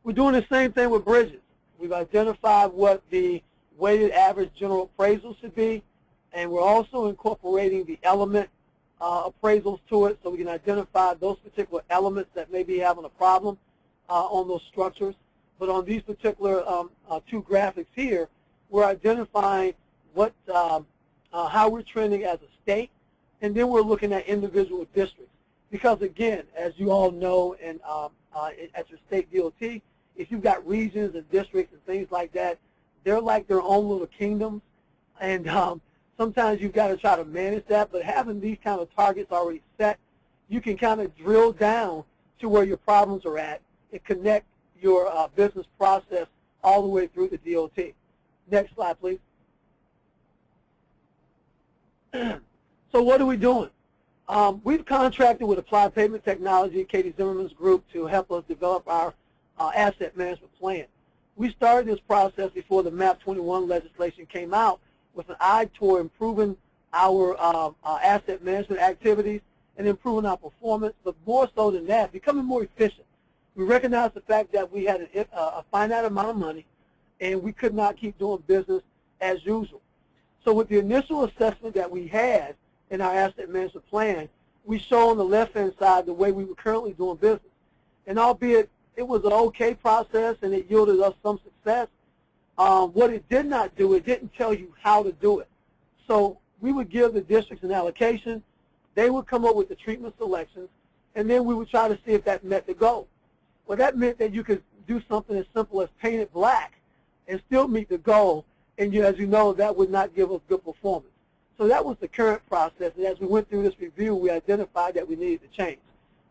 We're doing the same thing with bridges. We've identified what the weighted average general appraisal should be, and we're also incorporating the element appraisals to it so we can identify those particular elements that may be having a problem on those structures. But on these particular two graphics here, we're identifying what, how we're trending as a state, and then we're looking at individual districts. Because again, as you all know, and at your state DOT, if you've got regions and districts and things like that, they're like their own little kingdoms, and sometimes you've got to try to manage that. But having these kind of targets already set, you can kind of drill down to where your problems are at and connect your business process all the way through the DOT. Next slide, please. So what are we doing? We've contracted with Applied Pavement Technology, Katie Zimmerman's group, to help us develop our asset management plan. We started this process before the MAP 21 legislation came out with an eye toward improving our asset management activities and improving our performance, but more so than that, becoming more efficient. We recognized the fact that we had a finite amount of money and we could not keep doing business as usual. So with the initial assessment that we had in our asset management plan, we show on the left-hand side the way we were currently doing business. And albeit it was an okay process and it yielded us some success, what it did not do, it didn't tell you how to do it. So we would give the districts an allocation, they would come up with the treatment selections, and then we would try to see if that met the goal. Well, that meant that you could do something as simple as paint it black and still meet the goal, and as you know, that would not give us good performance. So that was the current process, and as we went through this review, we identified that we needed to change.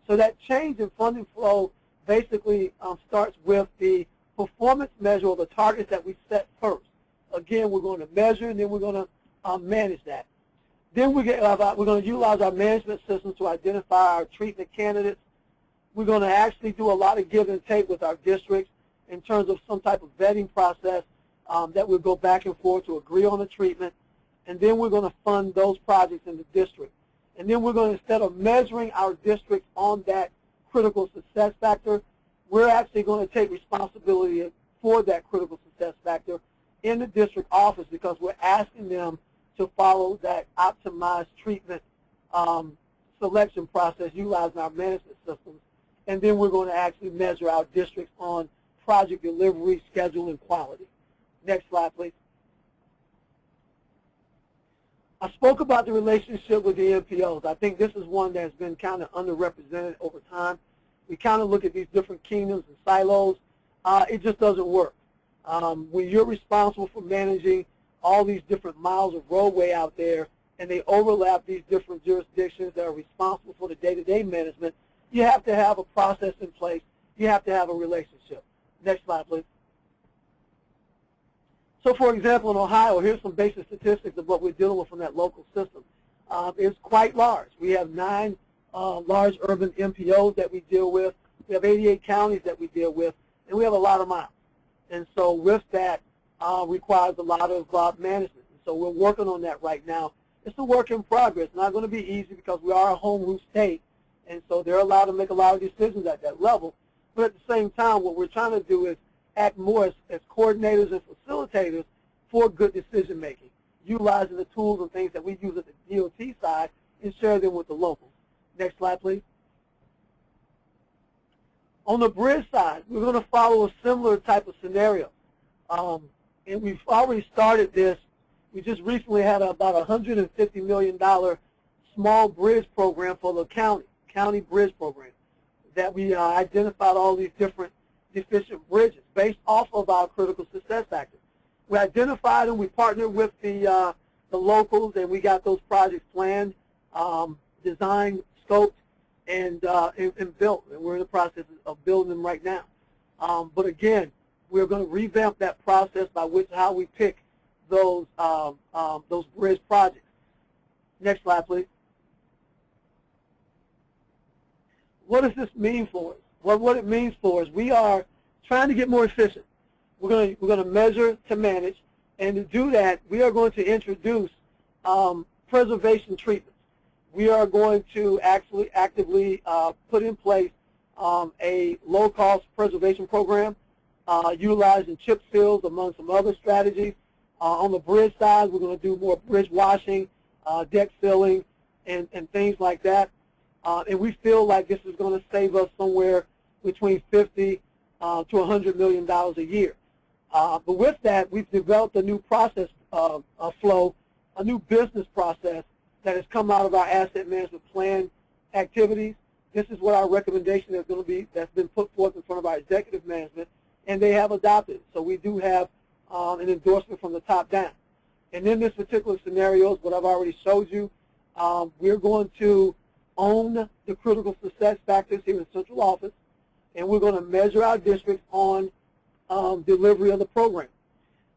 So that change in funding flow basically starts with the performance measure or the targets that we set first. Again, we're going to measure, and then we're going to manage that. Then we're going to utilize our management systems to identify our treatment candidates. We're going to actually do a lot of give and take with our districts in terms of some type of vetting process that we'll go back and forth to agree on a treatment. And then we're going to fund those projects in the district. And then we're going to, instead of measuring our districts on that critical success factor, we're actually going to take responsibility for that critical success factor in the district office, because we're asking them to follow that optimized treatment selection process utilizing our management systems. And then we're going to actually measure our districts on project delivery, schedule, and quality. Next slide, please. I spoke about the relationship with the MPOs. I think this is one that's been kind of underrepresented over time. We kind of look at these different kingdoms and silos. It just doesn't work. When you're responsible for managing all these different miles of roadway out there, and they overlap these different jurisdictions that are responsible for the day-to-day management, you have to have a process in place. You have to have a relationship. Next slide, please. So, for example, in Ohio, here's some basic statistics of what we're dealing with from that local system. It's quite large. We have 9 large urban MPOs that we deal with. We have 88 counties that we deal with, and we have a lot of miles. And so with that requires a lot of management. And so we're working on that right now. It's a work in progress. It's not going to be easy because we are a home rule state, and so they're allowed to make a lot of decisions at that level. But at the same time, what we're trying to do is act more as coordinators and facilitators for good decision making, utilizing the tools and things that we use at the DOT side and share them with the locals. Next slide, please. On the bridge side, we're going to follow a similar type of scenario. And we've already started this. We just recently had about a $150 million small bridge program for the county bridge program, that we identified all these different deficient bridges based off of our critical success factors. We identified them, we partnered with the locals, and we got those projects planned, designed, scoped, and built. And we're in the process of building them right now. But again, we're going to revamp that process by how we pick those bridge projects. Next slide, please. What does this mean for us? Well, what it means for us, we are trying to get more efficient. We're going to measure to manage, and to do that, we are going to introduce preservation treatments. We are going to actually actively put in place a low-cost preservation program, utilizing chip seals among some other strategies. On the bridge side, we're going to do more bridge washing, deck filling, and things like that. And we feel like this is going to save us somewhere between $50 to $100 million a year. But with that, we've developed a new process flow, a new business process that has come out of our asset management plan activities. This is what our recommendation is going to be, that's been put forth in front of our executive management, and they have adopted it. So we do have an endorsement from the top down. And in this particular scenario, what I've already showed you, we're going to own the critical success factors here in central office, and we're going to measure our districts on delivery of the program.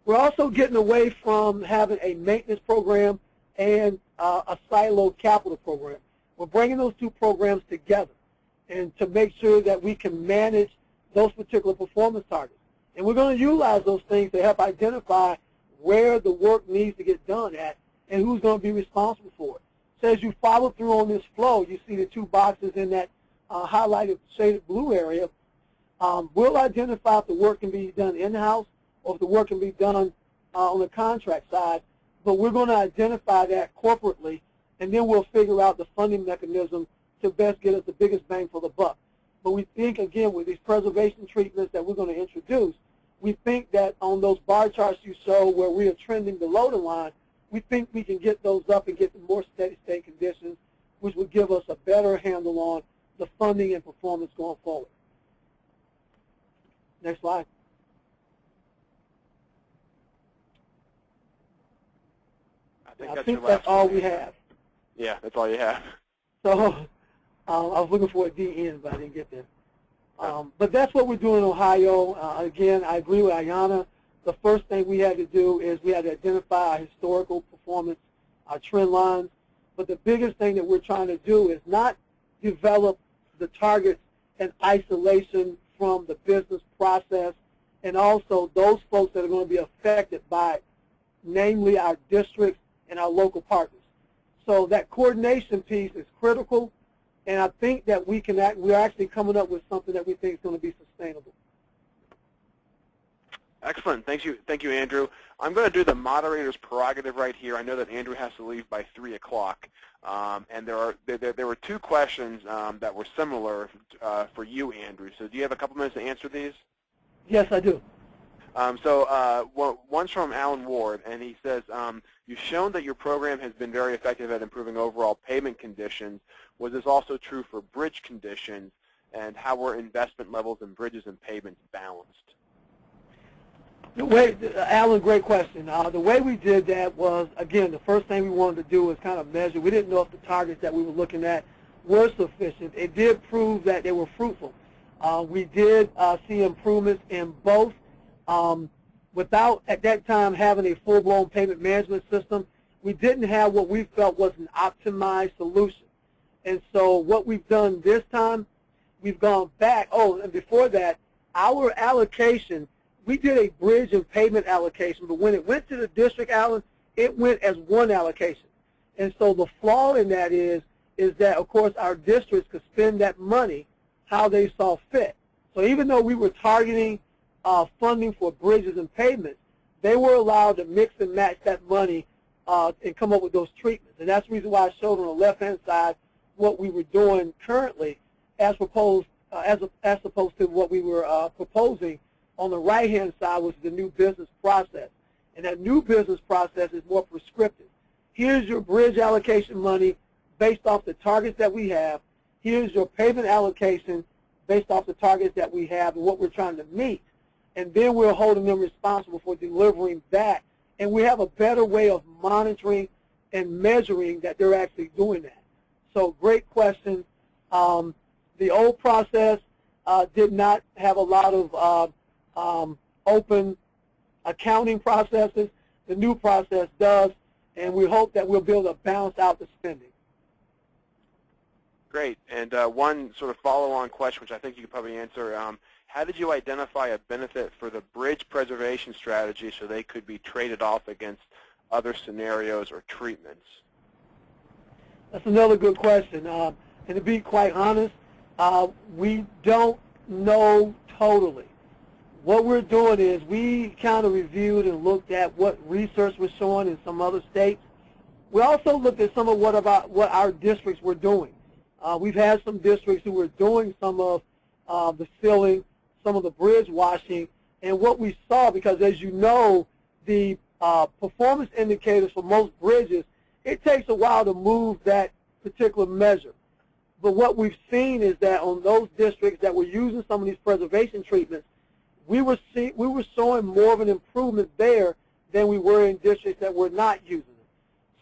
We're also getting away from having a maintenance program and a siloed capital program. We're bringing those two programs together, and to make sure that we can manage those particular performance targets. And we're going to utilize those things to help identify where the work needs to get done at and who's going to be responsible for it. So as you follow through on this flow, you see the 2 boxes in that highlighted shaded blue area. We'll identify if the work can be done in-house or if the work can be done on the contract side, but we're going to identify that corporately, and then we'll figure out the funding mechanism to best get us the biggest bang for the buck. But we think, again, with these preservation treatments that we're going to introduce, we think that on those bar charts you show where we are trending below the line, we think we can get those up and get to more steady-state conditions, which would give us a better handle on the funding and performance going forward. Next slide. I think that's all we have. Yeah, that's all you have. So I was looking for a DN, but I didn't get there. But that's what we're doing in Ohio. Again, I agree with Ayanna. The first thing we had to do is we had to identify our historical performance, our trend lines. But the biggest thing that we're trying to do is not develop the targets in isolation from the business process and also those folks that are going to be affected by it, namely our districts and our local partners. So that coordination piece is critical, and I think that we're actually coming up with something that we think is going to be sustainable. Excellent. Thank you, Andrew. I'm going to do the moderator's prerogative right here. I know that Andrew has to leave by 3 o'clock, and there were 2 questions that were similar for you, Andrew. So do you have a couple minutes to answer these? Yes, I do. One's from Alan Ward, and he says, you've shown that your program has been very effective at improving overall payment conditions. Was this also true for bridge conditions, and how were investment levels in bridges and pavements balanced? Alan, great question. The way we did that was, again, the first thing we wanted to do was kind of measure. We didn't know if the targets that we were looking at were sufficient. It did prove that they were fruitful. We did see improvements in both. Without, at that time, having a full-blown payment management system, we didn't have what we felt was an optimized solution. And so what we've done this time, we've gone back. Oh, and before that, our allocation, we did a bridge and payment allocation, but when it went to the district, Alan, it went as one allocation. And so the flaw in that is that, of course, our districts could spend that money how they saw fit. So even though we were targeting funding for bridges and pavements, they were allowed to mix and match that money and come up with those treatments. And that's the reason why I showed on the left-hand side what we were doing currently as proposed, as opposed to what we were proposing on the right-hand side, was the new business process. And that new business process is more prescriptive. Here's your bridge allocation money based off the targets that we have. Here's your payment allocation based off the targets that we have and what we're trying to meet. And then we're holding them responsible for delivering that. And we have a better way of monitoring and measuring that they're actually doing that. So great question. The old process did not have a lot of open accounting processes. The new process does, and we hope that we'll be able to balance out the spending. Great. And one sort of follow-on question, which I think you could probably answer. How did you identify a benefit for the bridge preservation strategy so they could be traded off against other scenarios or treatments? That's another good question. And to be quite honest, we don't know totally. What we're doing is we kind of reviewed and looked at what research was showing in some other states. We also looked at some of what our districts were doing. We've had some districts who were doing some of the filling, some of the bridge washing, and what we saw, because as you know, the performance indicators for most bridges, it takes a while to move that particular measure. But what we've seen is that on those districts that were using some of these preservation treatments, we were showing more of an improvement there than we were in districts that were not using it.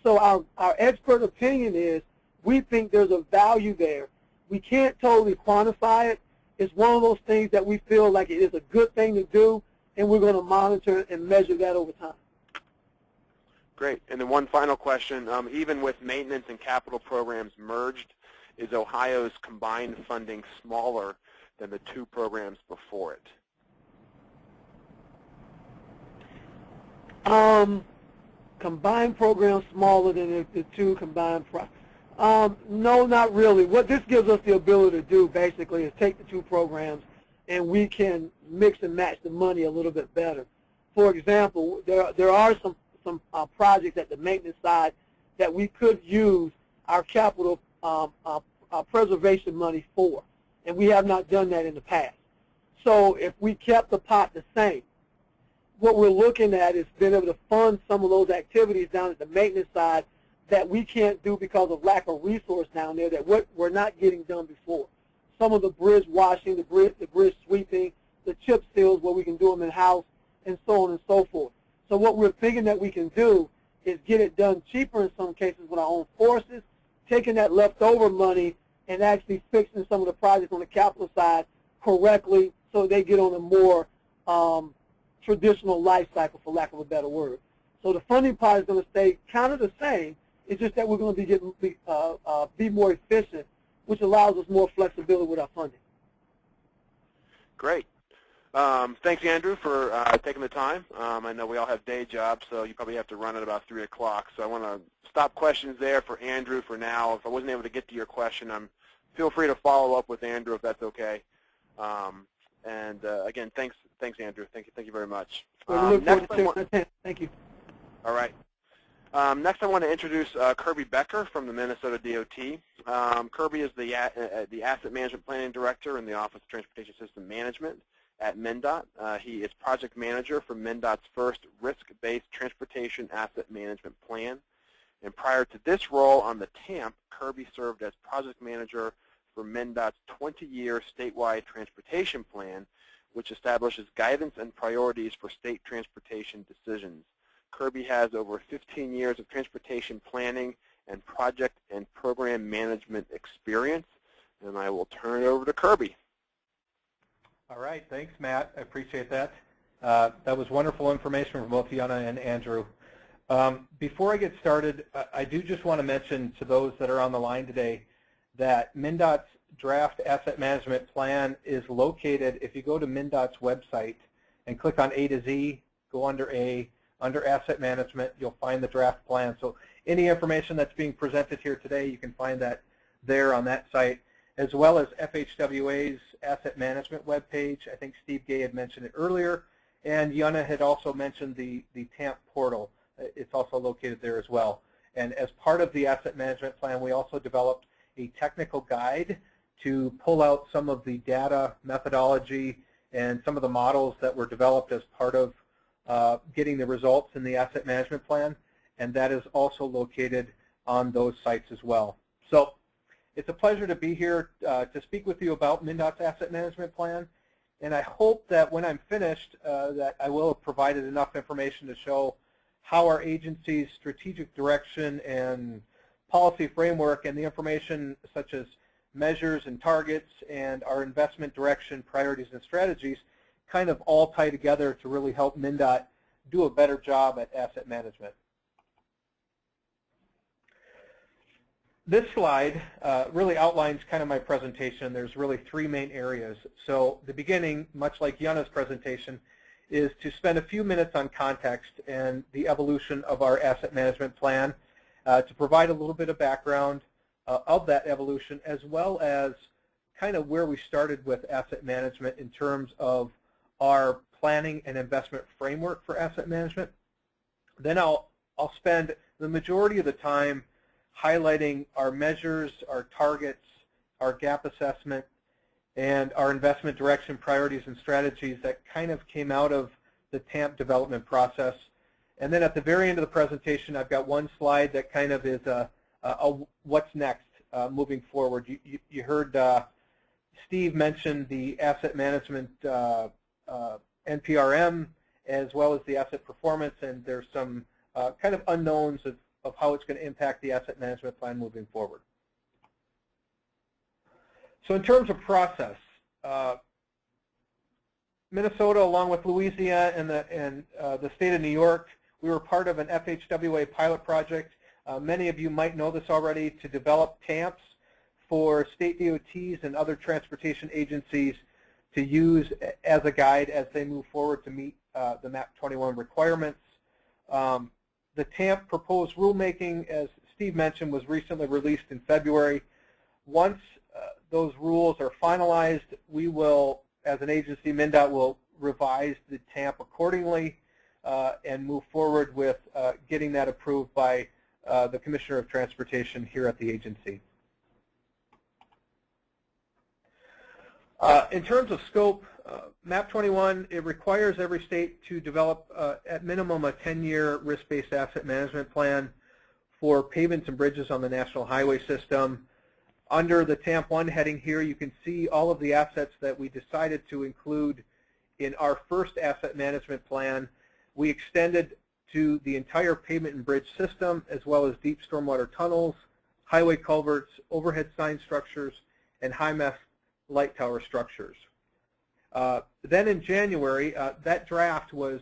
So our expert opinion is we think there's a value there. We can't totally quantify it. It's one of those things that we feel like it is a good thing to do, and we're going to monitor and measure that over time. Great. And then one final question. Even with maintenance and capital programs merged, is Ohio's combined funding smaller than the 2 programs before it? Combined programs smaller than the 2 combined no, not really. What this gives us the ability to do basically is take the 2 programs and we can mix and match the money a little bit better. For example, there are some projects at the maintenance side that we could use our capital preservation money for, and we have not done that in the past. So if we kept the pot the same, what we're looking at is being able to fund some of those activities down at the maintenance side that we can't do because of lack of resource down there that we're not getting done before. Some of the bridge washing, the bridge sweeping, the chip seals where we can do them in-house, and so on and so forth. So what we're thinking that we can do is get it done cheaper in some cases with our own forces, taking that leftover money and actually fixing some of the projects on the capital side correctly so they get on a more traditional life cycle, for lack of a better word. So the funding part is going to stay kind of the same. It's just that we're going to be more efficient, which allows us more flexibility with our funding. Great. Thanks, Andrew, for taking the time. I know we all have day jobs, so you probably have to run at about 3 o'clock. So I want to stop questions there for Andrew for now. If I wasn't able to get to your question, feel free to follow up with Andrew if that's okay. Again, thanks, Andrew. Thank you very much. Thank you. All right. Next, I want to introduce Kirby Becker from the Minnesota DOT. Kirby is the Asset Management Planning Director in the Office of Transportation System Management at MnDOT. He is project manager for MnDOT's first risk-based transportation asset management plan. And prior to this role on the TAMP, Kirby served as project manager for MnDOT's 20-year statewide transportation plan, which establishes guidance and priorities for state transportation decisions. Kirby has over 15 years of transportation planning and project and program management experience. And I will turn it over to Kirby. All right, thanks, Matt. I appreciate that. That was wonderful information from both Yana and Andrew. Before I get started, I do just want to mention to those that are on the line today that MnDOT's draft asset management plan is located, if you go to MnDOT's website and click on A to Z, go under A, under asset management, you'll find the draft plan. So any information that's being presented here today, you can find that there on that site, as well as FHWA's asset management webpage. I think Steve Gay had mentioned it earlier, and Yana had also mentioned the TAMP portal. It's also located there as well. And as part of the asset management plan, we also developed a technical guide to pull out some of the data methodology and some of the models that were developed as part of getting the results in the asset management plan, and that is also located on those sites as well. So it's a pleasure to be here to speak with you about MnDOT's asset management plan, and I hope that when I'm finished that I will have provided enough information to show how our agency's strategic direction and policy framework and the information such as measures and targets and our investment direction, priorities, and strategies kind of all tie together to really help MnDOT do a better job at asset management. This slide really outlines kind of my presentation. There's really 3 main areas. So the beginning, much like Yana's presentation, is to spend a few minutes on context and the evolution of our asset management plan, to provide a little bit of background of that evolution, as well as kind of where we started with asset management in terms of our planning and investment framework for asset management. Then I'll spend the majority of the time highlighting our measures, our targets, our gap assessment, and our investment direction, priorities, and strategies that kind of came out of the TAMP development process. And then at the very end of the presentation, I've got one slide that kind of is a what's next moving forward. You heard Steve mention the asset management NPRM as well as the asset performance, and there's some kind of unknowns of how it's going to impact the asset management plan moving forward. So in terms of process, Minnesota, along with Louisiana and the state of New York, we were part of an FHWA pilot project. Many of you might know this already, to develop TAMPs for state DOTs and other transportation agencies to use as a guide as they move forward to meet the MAP 21 requirements. The TAMP proposed rulemaking, as Steve mentioned, was recently released in February. Once those rules are finalized, we will, as an agency, MnDOT will revise the TAMP accordingly and move forward with getting that approved by the Commissioner of Transportation here at the agency. In terms of scope, MAP 21, it requires every state to develop at minimum a 10-year risk-based asset management plan for pavements and bridges on the national highway system. Under the TAMP 1 heading here, you can see all of the assets that we decided to include in our first asset management plan. We extended to the entire pavement and bridge system, as well as deep stormwater tunnels, highway culverts, overhead sign structures, and high-mast light tower structures. Then in January, that draft was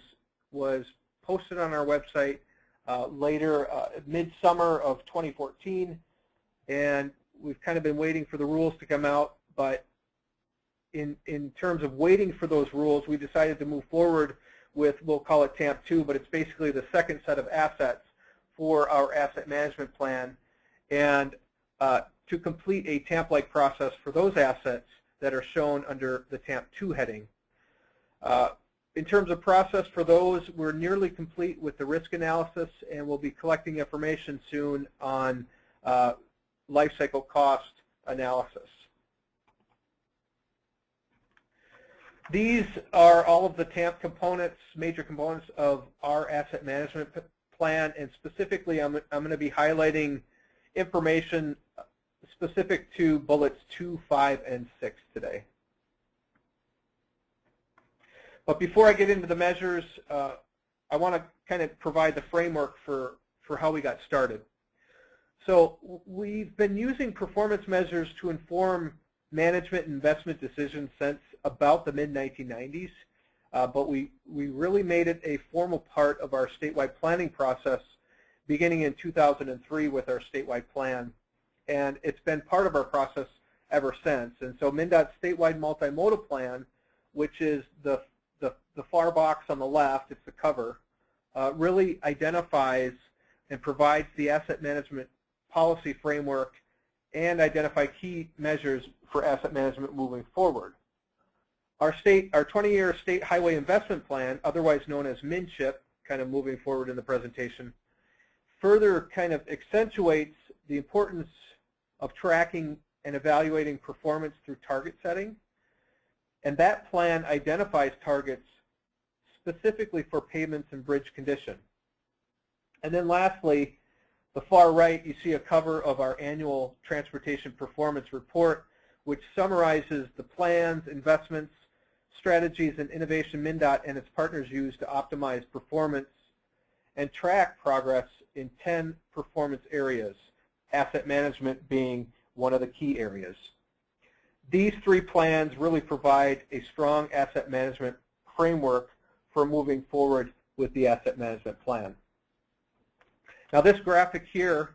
posted on our website later, midsummer of 2014, and we've kind of been waiting for the rules to come out, but in terms of waiting for those rules, we decided to move forward with, we'll call it TAMP 2, but it's basically the second set of assets for our asset management plan, and to complete a TAMP-like process for those assets that are shown under the TAMP 2 heading. In terms of process for those, we're nearly complete with the risk analysis, and we'll be collecting information soon on life cycle cost analysis. These are all of the TAMP components, major components of our asset management plan, and specifically I'm going to be highlighting information specific to bullets 2, 5, and 6 today. But before I get into the measures, I want to kind of provide the framework for how we got started. So we've been using performance measures to inform management and investment decisions since about the mid-1990s, but we really made it a formal part of our statewide planning process beginning in 2003 with our statewide plan, and it's been part of our process ever since. And so MnDOT's statewide multimodal plan, which is the far box on the left, it's the cover, really identifies and provides the asset management policy framework and identify key measures for asset management moving forward. Our 20-year state highway investment plan, otherwise known as MNCHIP, kind of moving forward in the presentation, further kind of accentuates the importance of tracking and evaluating performance through target setting. And that plan identifies targets specifically for pavements and bridge condition. And then lastly, the far right, you see a cover of our annual transportation performance report, which summarizes the plans, investments, strategies, and innovation MnDOT and its partners use to optimize performance and track progress in 10 performance areas, asset management being one of the key areas. These 3 plans really provide a strong asset management framework for moving forward with the asset management plan. Now this graphic here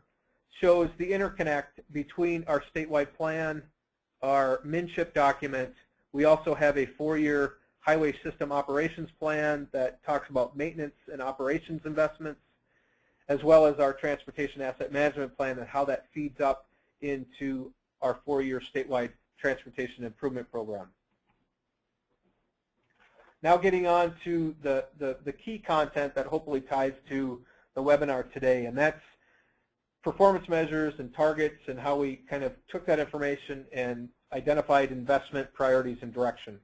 shows the interconnect between our statewide plan, our MNCHIP document. We also have a 4-year highway system operations plan that talks about maintenance and operations investments, as well as our transportation asset management plan and how that feeds up into our 4-year statewide transportation improvement program. Now getting on to the key content that hopefully ties to the webinar today, and that's performance measures and targets and how we kind of took that information and identified investment priorities and direction.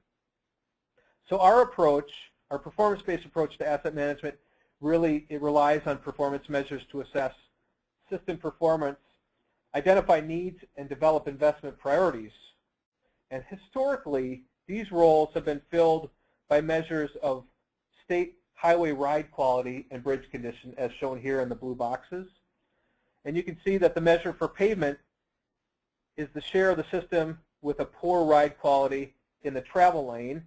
So our approach, our performance-based approach to asset management, really it relies on performance measures to assess system performance, identify needs, and develop investment priorities. And historically, these roles have been filled by measures of state highway ride quality and bridge condition, as shown here in the blue boxes. And you can see that the measure for pavement is the share of the system with a poor ride quality in the travel lane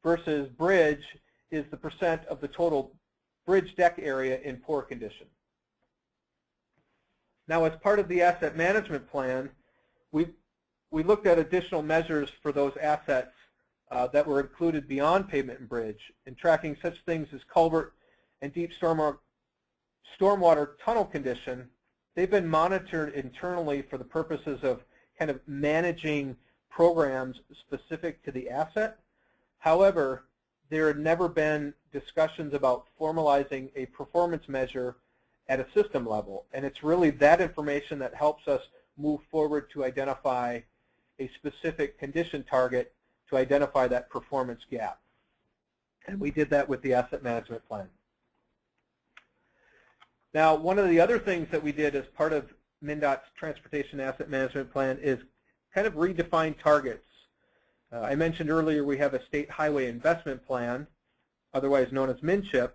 versus bridge is the percent of the total bridge deck area in poor condition. Now, as part of the asset management plan, we looked at additional measures for those assets that were included beyond pavement and bridge, in tracking such things as culvert and deep stormwater tunnel condition. They've been monitored internally for the purposes of kind of managing programs specific to the asset. However, there had never been discussions about formalizing a performance measure at a system level, and it's really that information that helps us move forward to identify a specific condition target to identify that performance gap. And we did that with the asset management plan. Now, one of the other things that we did as part of MnDOT's transportation asset management plan is kind of redefine targets. I mentioned earlier we have a state highway investment plan, otherwise known as MNCHIP,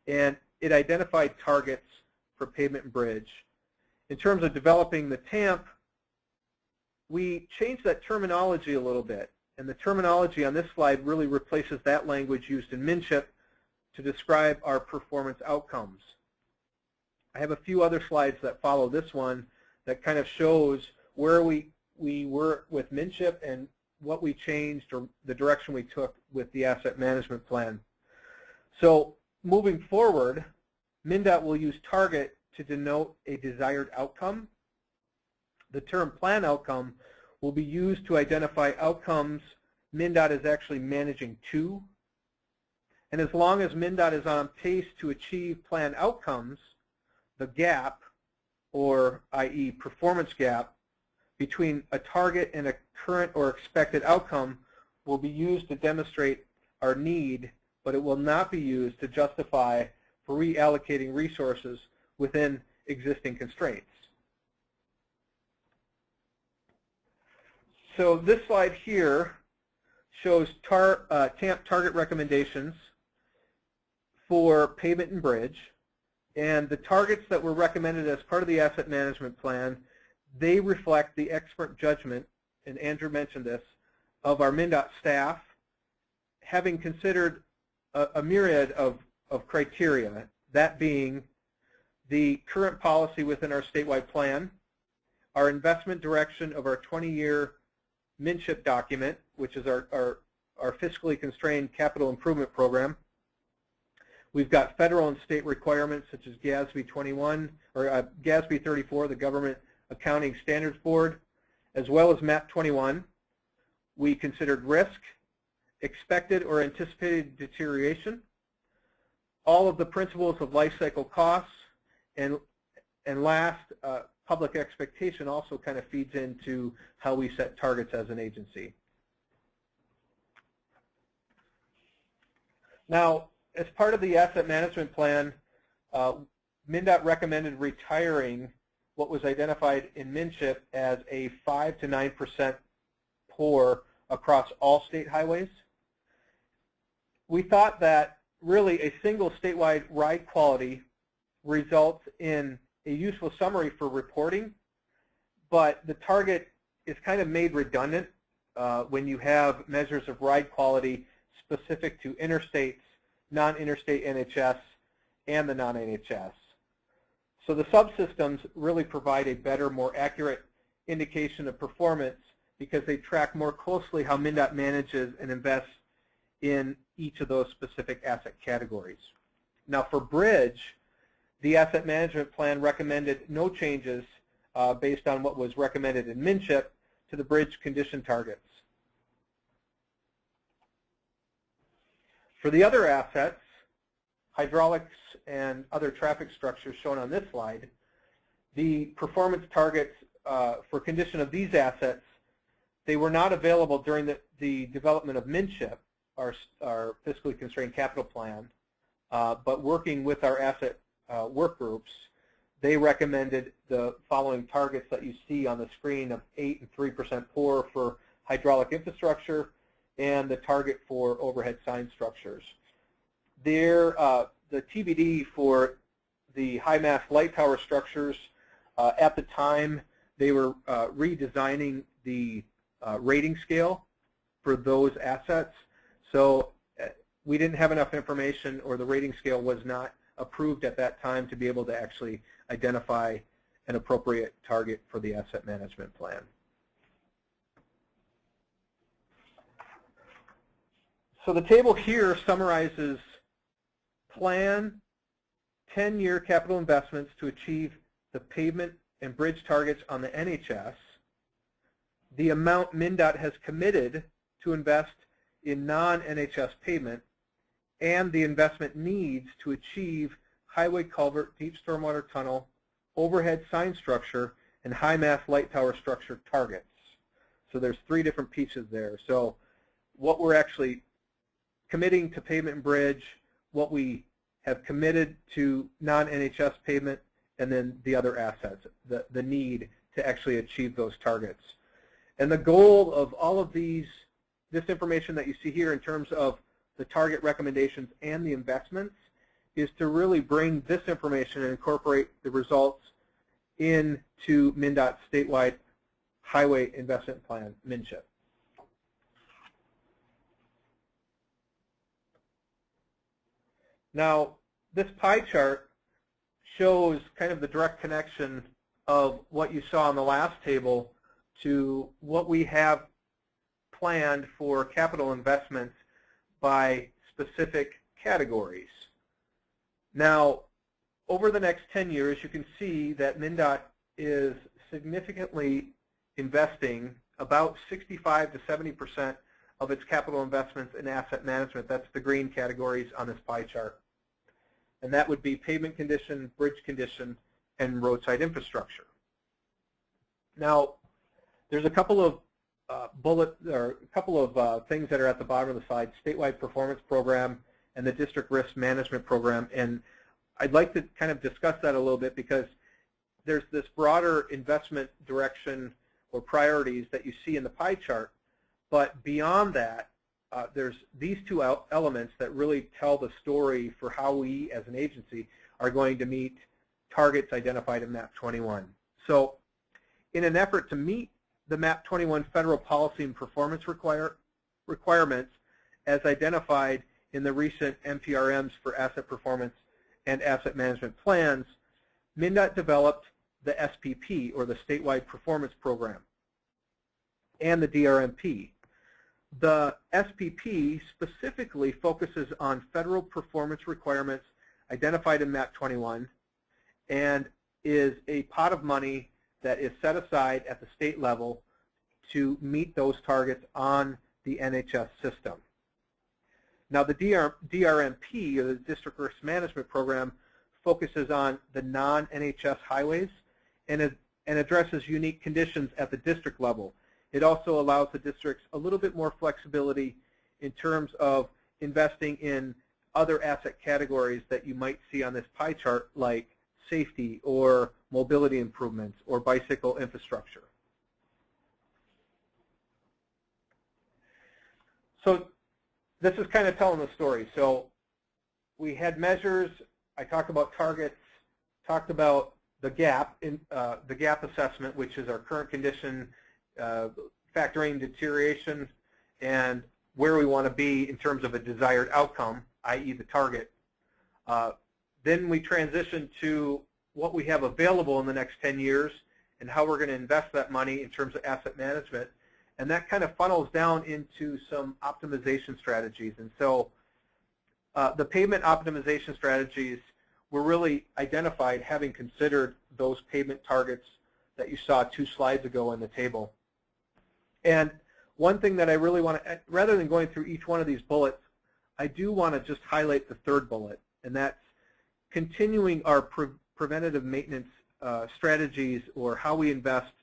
and it identified targets for pavement and bridge. In terms of developing the TAMP, we changed that terminology a little bit. And the terminology on this slide really replaces that language used in MNCHIP to describe our performance outcomes. I have a few other slides that follow this one that kind of shows where we were with MNCHIP and what we changed or the direction we took with the asset management plan. So moving forward, MnDOT will use target to denote a desired outcome. The term plan outcome will be used to identify outcomes MnDOT is actually managing to. And as long as MnDOT is on pace to achieve plan outcomes, the gap, or i.e. performance gap, between a target and a current or expected outcome will be used to demonstrate our need, but it will not be used to justify for reallocating resources within existing constraints. So this slide here shows TAMP target recommendations for pavement and bridge. And the targets that were recommended as part of the asset management plan, they reflect the expert judgment, and Andrew mentioned this, of our MnDOT staff, having considered a myriad of criteria, that being the current policy within our statewide plan, our investment direction of our 20-year MNCHIP document, which is our fiscally constrained capital improvement program. We've got federal and state requirements such as GASB 21 or GASB 34, the Government Accounting Standards Board, as well as MAP 21. We considered risk, expected or anticipated deterioration, all of the principles of life cycle costs, and last, public expectation also kind of feeds into how we set targets as an agency. Now, as part of the asset management plan, MnDOT recommended retiring what was identified in MNCHIP as a 5 to 9% poor across all state highways. We thought that really a single statewide ride quality results in a useful summary for reporting, but the target is kind of made redundant when you have measures of ride quality specific to interstates, non-interstate NHS, and the non-NHS. So the subsystems really provide a better, more accurate indication of performance because they track more closely how MnDOT manages and invests in each of those specific asset categories. Now for bridge, the asset management plan recommended no changes based on what was recommended in MNCHIP to the bridge condition targets. For the other assets, hydraulics and other traffic structures shown on this slide, the performance targets for condition of these assets, they were not available during the development of MNCHIP, our fiscally constrained capital plan, but working with our asset work groups, they recommended the following targets that you see on the screen of 8 and 3% poor for hydraulic infrastructure and the target for overhead sign structures. The TBD for the high mass light tower structures, at the time they were redesigning the rating scale for those assets. So we didn't have enough information, or the rating scale was not approved at that time to be able to actually identify an appropriate target for the asset management plan. So the table here summarizes plan 10-year capital investments to achieve the pavement and bridge targets on the NHS, the amount MnDOT has committed to invest in non-NHS pavement, and the investment needs to achieve highway culvert, deep stormwater tunnel, overhead sign structure, and high mass light tower structure targets. So there's 3 different pieces there. So what we're actually committing to pavement and bridge, what we have committed to non-NHS pavement, and then the other assets, the need to actually achieve those targets. And the goal of all of this information that you see here in terms of the target recommendations and the investments is to really bring this information and incorporate the results into MnDOT's statewide highway investment plan, MnCHIP. Now, this pie chart shows kind of the direct connection of what you saw on the last table to what we have planned for capital investments by specific categories. Now, over the next 10 years, you can see that MnDOT is significantly investing about 65 to 70% of its capital investments in asset management. That's the green categories on this pie chart. And that would be pavement condition, bridge condition, and roadside infrastructure. Now, there's a couple of things that are at the bottom of the slide: statewide performance program and the district risk management program. And I'd like to kind of discuss that a little bit because there's this broader investment direction or priorities that you see in the pie chart. But beyond that, there's these two elements that really tell the story for how we as an agency are going to meet targets identified in MAP 21. So in an effort to meet the MAP 21 federal policy and performance requirements as identified in the recent NPRMs for asset performance and asset management plans, MnDOT developed the SPP, or the Statewide Performance Program, and the DRMP. The SPP specifically focuses on federal performance requirements identified in MAP 21 and is a pot of money that is set aside at the state level to meet those targets on the NHS system. Now, the DRMP, or the District Risk Management Program, focuses on the non-NHS highways and addresses unique conditions at the district level. It also allows the districts a little bit more flexibility in terms of investing in other asset categories that you might see on this pie chart, like safety or mobility improvements or bicycle infrastructure. So this is kind of telling the story. So we had measures. I talked about targets, talked about the gap assessment, which is our current condition, factoring deterioration, and where we want to be in terms of a desired outcome, i.e. the target. Then we transition to what we have available in the next 10 years and how we're going to invest that money in terms of asset management. And that kind of funnels down into some optimization strategies. And so the pavement optimization strategies were really identified having considered those pavement targets that you saw 2 slides ago in the table. And one thing that I really want to, rather than going through each one of these bullets, I do want to just highlight the third bullet, and that's continuing our preventative maintenance strategies, or how we invest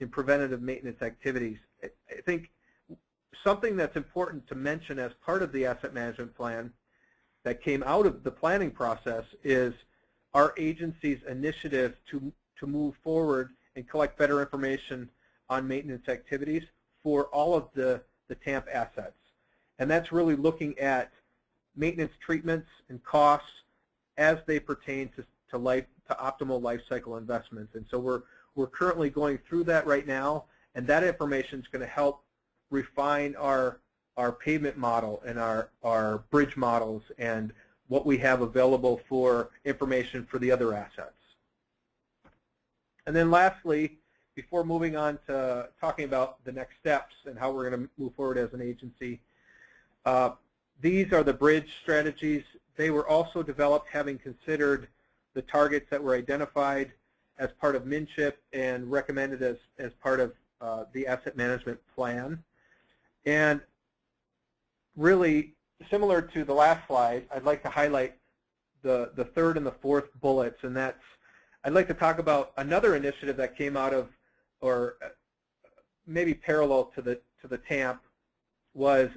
in preventative maintenance activities. I think something that's important to mention as part of the asset management plan that came out of the planning process is our agency's initiative to move forward and collect better information on maintenance activities for all of the TAMP assets. And that's really looking at maintenance treatments and costs as they pertain to optimal life cycle investments. And so we're currently going through that right now, and that information is going to help refine our pavement model and our bridge models and what we have available for information for the other assets. And then lastly, before moving on to talking about the next steps and how we're going to move forward as an agency, these are the bridge strategies. They were also developed having considered the targets that were identified as part of MnCHIP and recommended as part of the asset management plan. And really, similar to the last slide, I'd like to highlight the third and the fourth bullets, and that's, I'd like to talk about another initiative that came out of, or maybe parallel to the TAMP, was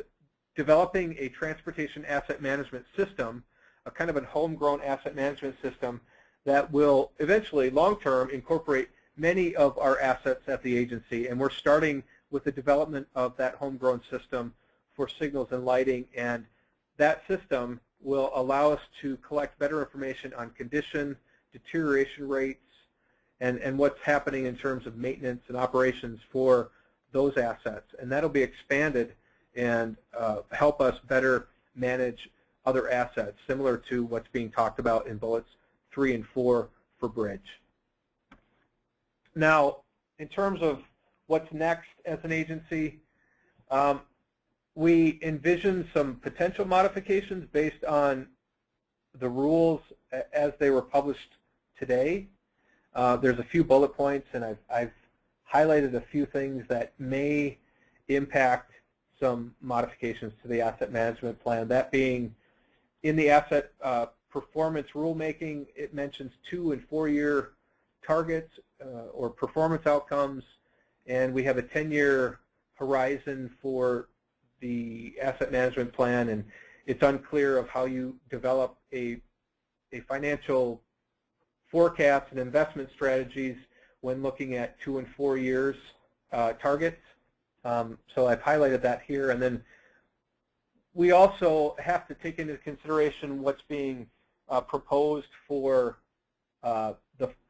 developing a transportation asset management system, a kind of a homegrown asset management system that will eventually, long-term, incorporate many of our assets at the agency. And we're starting with the development of that homegrown system for signals and lighting, and that system will allow us to collect better information on condition, deterioration rates, and what's happening in terms of maintenance and operations for those assets. And that'll be expanded and help us better manage other assets, similar to what's being talked about in bullets 3 and 4 for bridge. Now, in terms of what's next as an agency, we envision some potential modifications based on the rules as they were published today. There's a few bullet points, and I've highlighted a few things that may impact some modifications to the asset management plan. That being, in the asset performance rulemaking, it mentions 2- and 4-year targets or performance outcomes, and we have a 10-year horizon for the asset management plan, and it's unclear of how you develop a financial forecast and investment strategies when looking at 2 and 4 years targets. So I've highlighted that here. And then we also have to take into consideration what's being proposed for the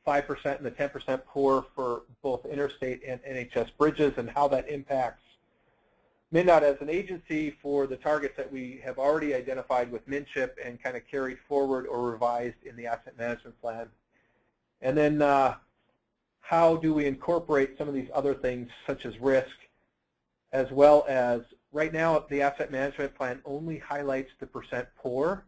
5% and the 10% POR for both interstate and NHS bridges, and how that impacts MnDOT as an agency for the targets that we have already identified with MnCHIP and kind of carried forward or revised in the asset management plan. And then how do we incorporate some of these other things, such as risk, as well as, right now the asset management plan only highlights the percent POR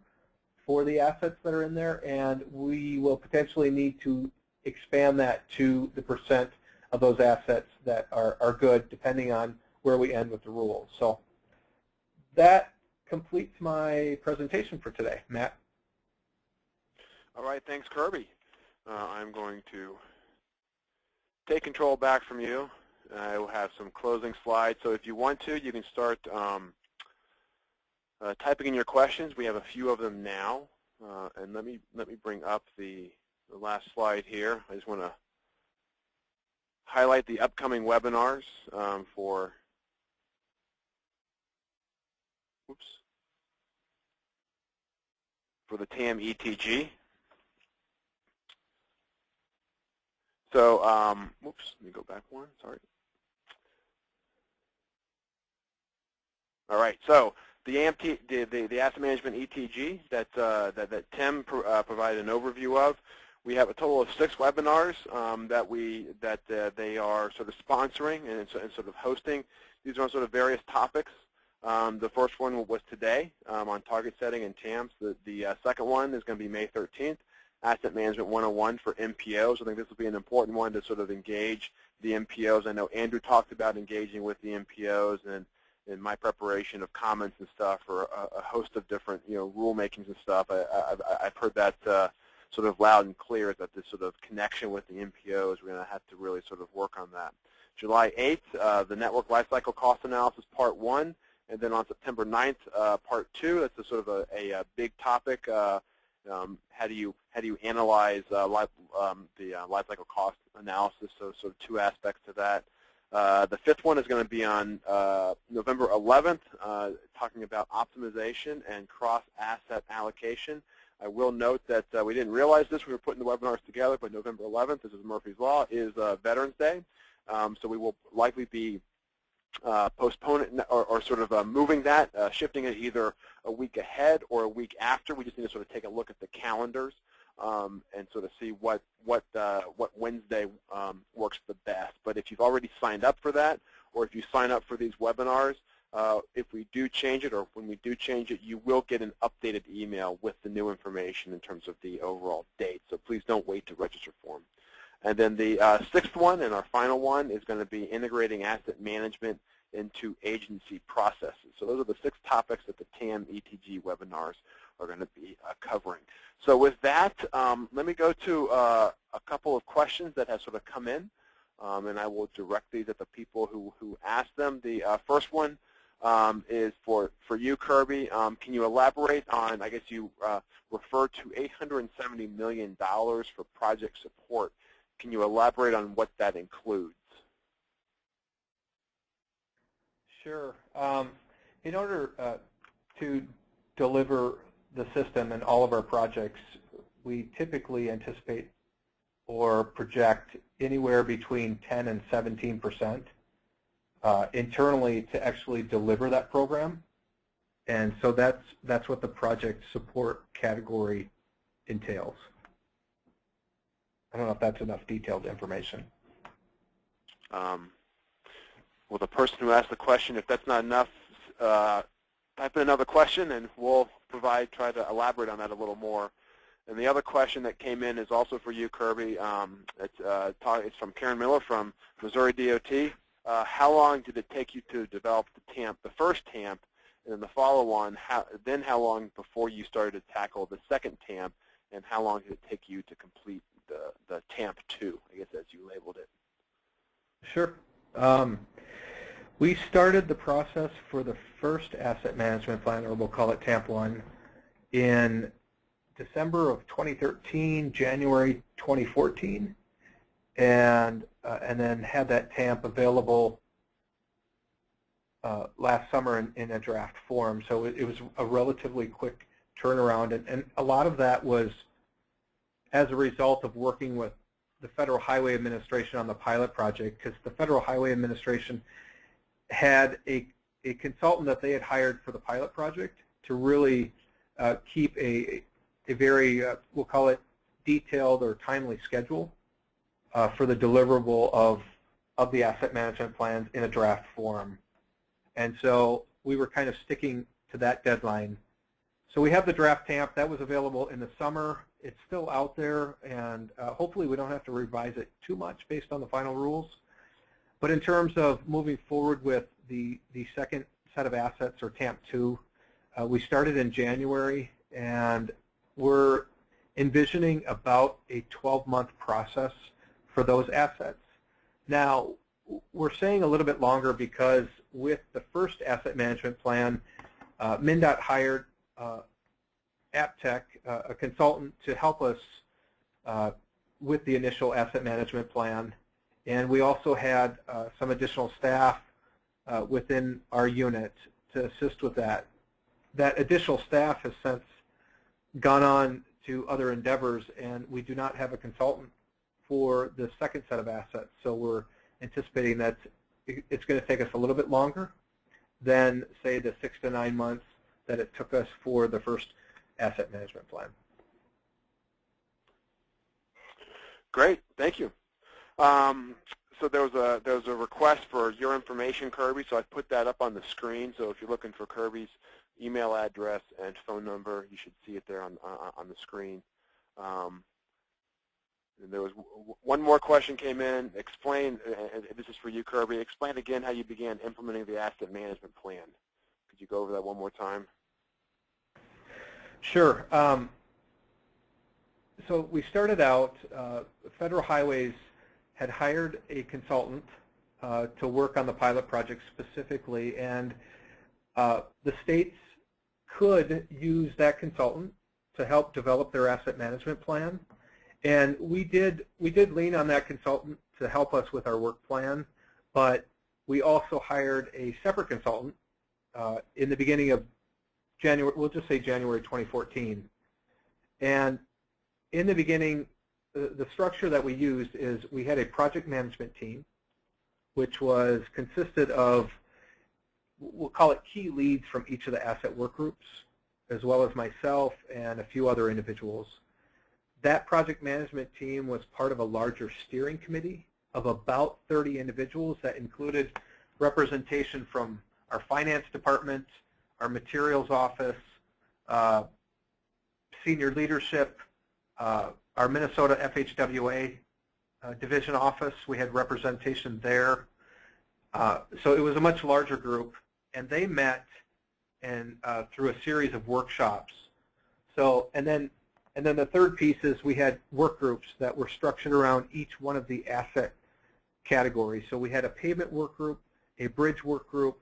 for the assets that are in there, and we will potentially need to expand that to the percent of those assets that are good, depending on where we end with the rules. So that completes my presentation for today. Matt? All right, thanks, Kirby. I'm going to take control back from you. I will have some closing slides. So if you want to, you can start typing in your questions. We have a few of them now. And let me bring up the last slide here. I just want to highlight the upcoming webinars for the TAM ETG. So, let me go back one, sorry. All right, so the asset management ETG that Tim provided an overview of, we have a total of 6 webinars that they are sort of sponsoring and sort of hosting. These are on sort of various topics. The first one was today on target setting and TAMs. The second one is going to be May 13th, Asset Management 101 for MPOs. I think this will be an important one to sort of engage the MPOs. I know Andrew talked about engaging with the MPOs, and in my preparation of comments and stuff for a host of different, rulemakings and stuff, I've heard that sort of loud and clear, that this sort of connection with the MPOs, we're going to have to really sort of work on that. July 8th, the Network Lifecycle Cost Analysis Part 1, and then on September 9th, Part 2. That's a sort of a big topic. How do you analyze the lifecycle cost analysis? So sort of 2 aspects to that. The 5th one is going to be on November 11th, talking about optimization and cross-asset allocation. I will note that we didn't realize this when we were putting the webinars together, but November 11th, this is Murphy's Law, is Veterans Day. So we will likely be postponing or sort of moving that, shifting it either a week ahead or a week after. We just need to sort of take a look at the calendars and sort of see what Wednesday works the best. But if you've already signed up for that, or if you sign up for these webinars, if we do change it, or when we do change it, you will get an updated email with the new information in terms of the overall date. So please don't wait to register for them. And then the 6th one, and our final one, is going to be integrating asset management into agency processes. So those are the 6 topics that the TAM ETG webinars are going to be covering. So with that, let me go to a couple of questions that have sort of come in, and I will direct these at the people who asked them. The first one is for you, Kirby. Can you elaborate on, I guess you referred to $870 million for project support. Can you elaborate on what that includes? Sure. In order to deliver the system and all of our projects, we typically anticipate or project anywhere between 10 and 17% internally to actually deliver that program. And so that's what the project support category entails. I don't know if that's enough detailed information. Well, the person who asked the question, if that's not enough, type in another question and we'll try to elaborate on that a little more. And the other question that came in is also for you, Kirby. It's from Karen Miller from Missouri DOT. How long did it take you to develop the first TAMP, and then the follow-on? How long before you started to tackle the second TAMP, and how long did it take you to complete the TAMP 2, I guess as you labeled it? Sure. We started the process for the first asset management plan, or we'll call it TAMP 1, in December of 2013, January 2014, and then had that TAMP available last summer in a draft form. So it was a relatively quick turnaround, and a lot of that was as a result of working with the Federal Highway Administration on the pilot project, because the Federal Highway Administration had a consultant that they had hired for the pilot project to really keep a very, we'll call it, detailed or timely schedule for the deliverable of the asset management plans in a draft form. And so we were kind of sticking to that deadline. So we have the draft TAMP. That was available in the summer. It's still out there, and hopefully we don't have to revise it too much based on the final rules. But in terms of moving forward with the second set of assets, or TAMP 2, we started in January, and we're envisioning about a 12-month process for those assets. Now, we're saying a little bit longer because with the first asset management plan, MnDOT hired AppTech, a consultant, to help us with the initial asset management plan. And we also had some additional staff within our unit to assist with that. That additional staff has since gone on to other endeavors, and we do not have a consultant for the second set of assets. So we're anticipating that it's going to take us a little bit longer than, say, the 6 to 9 months that it took us for the first asset management plan. Great, thank you. So there was a request for your information, Kirby, so I put that up on the screen. So if you're looking for Kirby's email address and phone number, you should see it there on the screen. And there was one more question came in. Explain, this is for you, Kirby, explain again how you began implementing the asset management plan. Could you go over that one more time? Sure. So we started out, Federal Highways had hired a consultant to work on the pilot project specifically, and the states could use that consultant to help develop their asset management plan. And we did lean on that consultant to help us with our work plan, but we also hired a separate consultant in the beginning of January, we'll just say January 2014. And in the beginning, the structure that we used is we had a project management team, which consisted of, we'll call it, key leads from each of the asset work groups, as well as myself and a few other individuals. That project management team was part of a larger steering committee of about 30 individuals that included representation from our finance department, our materials office, senior leadership, our Minnesota FHWA division office. We had representation there. So it was a much larger group, and they met through a series of workshops. So, and then the third piece is we had work groups that were structured around each one of the asset categories. So we had a pavement work group, a bridge work group,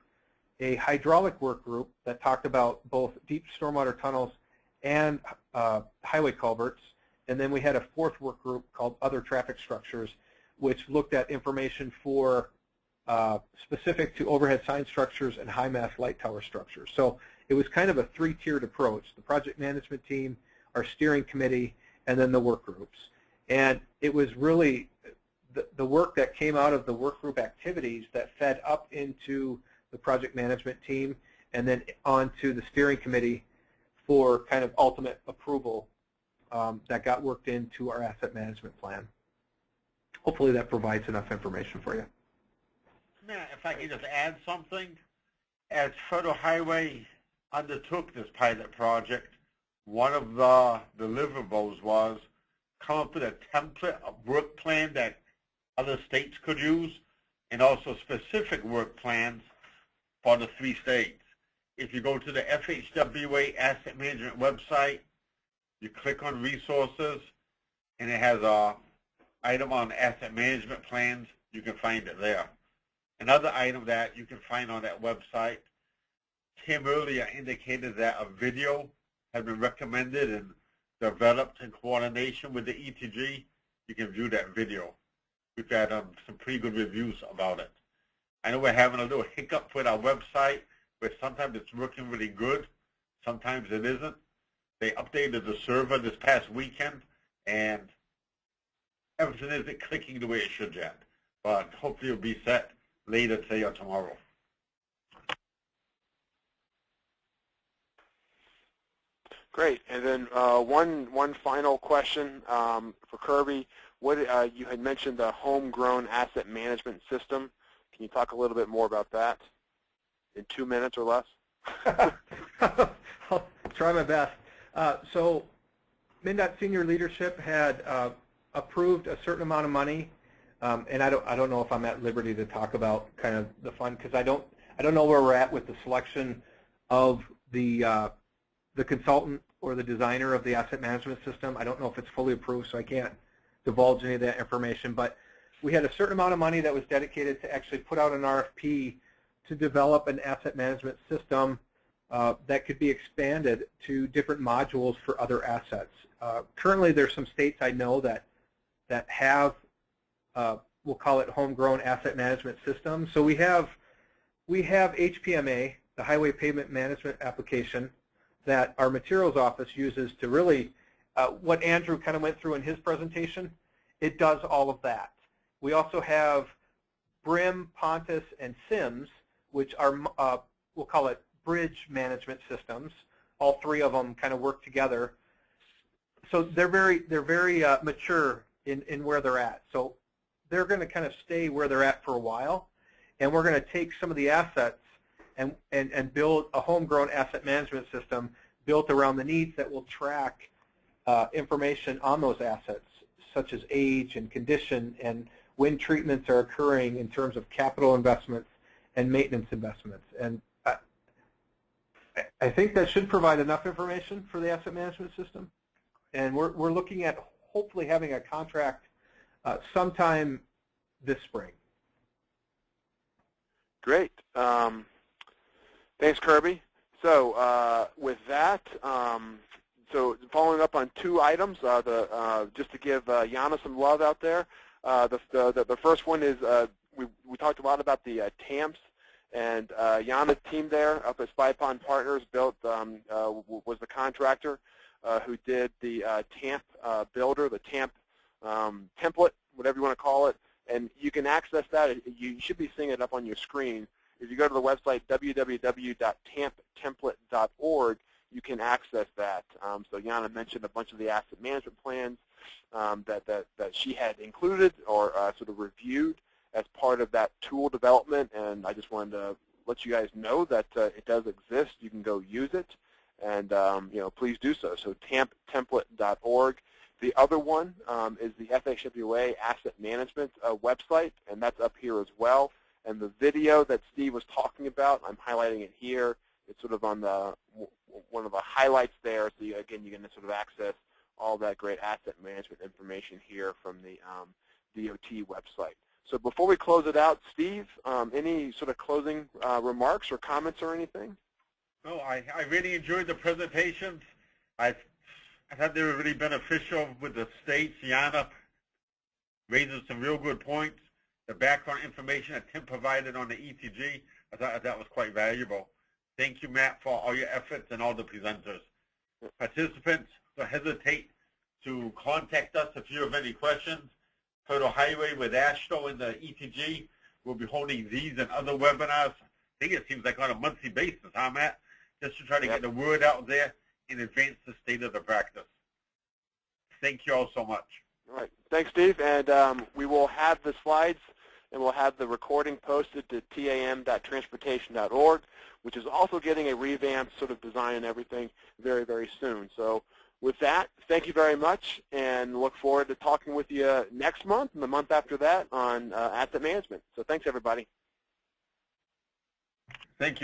a hydraulic work group that talked about both deep stormwater tunnels and highway culverts. And then we had a fourth work group called Other Traffic Structures, which looked at information for specific to overhead sign structures and high-mast light tower structures. So it was kind of a three-tiered approach: the project management team, our steering committee, and then the work groups. And it was really the work that came out of the work group activities that fed up into the project management team and then onto the steering committee for kind of ultimate approval that got worked into our asset management plan. Hopefully that provides enough information for you. Matt, if I could just add something. As Federal Highway undertook this pilot project, one of the deliverables was come up with a template, a work plan that other states could use, and also specific work plans for the 3 states. If you go to the FHWA Asset Management website, you click on resources, and it has a item on asset management plans. You can find it there. Another item that you can find on that website, Tim earlier indicated that a video has been recommended and developed in coordination with the ETG. You can view that video. We've had some pretty good reviews about it. I know we're having a little hiccup with our website, where sometimes it's working really good, sometimes it isn't. They updated the server this past weekend, and everything isn't clicking the way it should yet. But hopefully it'll be set later today or tomorrow. Great. And then one final question for Kirby. What you had mentioned the homegrown asset management system. Can you talk a little bit more about that in 2 minutes or less? I'll try my best. So MnDOT senior leadership had approved a certain amount of money, and I don't know if I'm at liberty to talk about kind of the fund, because I don't know where we're at with the selection of the consultant or the designer of the asset management system. I don't know if it's fully approved, so I can't divulge any of that information. But we had a certain amount of money that was dedicated to actually put out an RFP to develop an asset management system that could be expanded to different modules for other assets. Currently, there's some states I know that have, we'll call it homegrown asset management systems. So we have HPMA, the Highway Pavement Management Application, that our materials office uses to really, what Andrew kind of went through in his presentation, it does all of that. We also have BRIM, Pontus, and SIMS, which are, we'll call it bridge management systems. All 3 of them kind of work together. So they're very mature in where they're at. So they're going to kind of stay where they're at for a while, and we're going to take some of the assets and build a homegrown asset management system built around the needs that will track information on those assets, such as age and condition and when treatments are occurring in terms of capital investments and maintenance investments. And I think that should provide enough information for the asset management system. And we're looking at hopefully having a contract sometime this spring. Great. Thanks, Kirby. So with that, so following up on 2 items, just to give Jana some love out there. The first one is we talked a lot about the TAMPs, and Jana's team there up at Spy Pond Partners was the contractor who did the TAMP builder, the TAMP template, whatever you want to call it. And you can access that. You should be seeing it up on your screen. If you go to the website www.tamptemplate.org, you can access that. So Jana mentioned a bunch of the asset management plans that she had included or sort of reviewed as part of that tool development, and I just wanted to let you guys know that it does exist. You can go use it, and please do so. So tamptemplate.org. The other one is the FHWA Asset Management website, and that's up here as well. And the video that Steve was talking about, I'm highlighting it here. It's sort of on one of the highlights there. So again, you can sort of access all that great asset management information here from the DOT website. So before we close it out, Steve, any sort of closing remarks or comments or anything? No, I really enjoyed the presentations. I thought they were really beneficial with the states. Jana raises some real good points. The background information that Tim provided on the ETG, I thought that was quite valuable. Thank you, Matt, for all your efforts and all the presenters. Participants, don't hesitate to contact us if you have any questions. Federal Highway with AASHTO and the ETG will be holding these and other webinars. I think it seems like on a monthly basis, huh, Matt? Just to try to get the word out there and advance the state of the practice. Thank you all so much. All right. Thanks, Steve. And we will have the slides and we'll have the recording posted to tam.transportation.org, which is also getting a revamped sort of design and everything very, very soon. So with that, thank you very much, and look forward to talking with you next month and the month after that on asset management. So thanks, everybody. Thank you.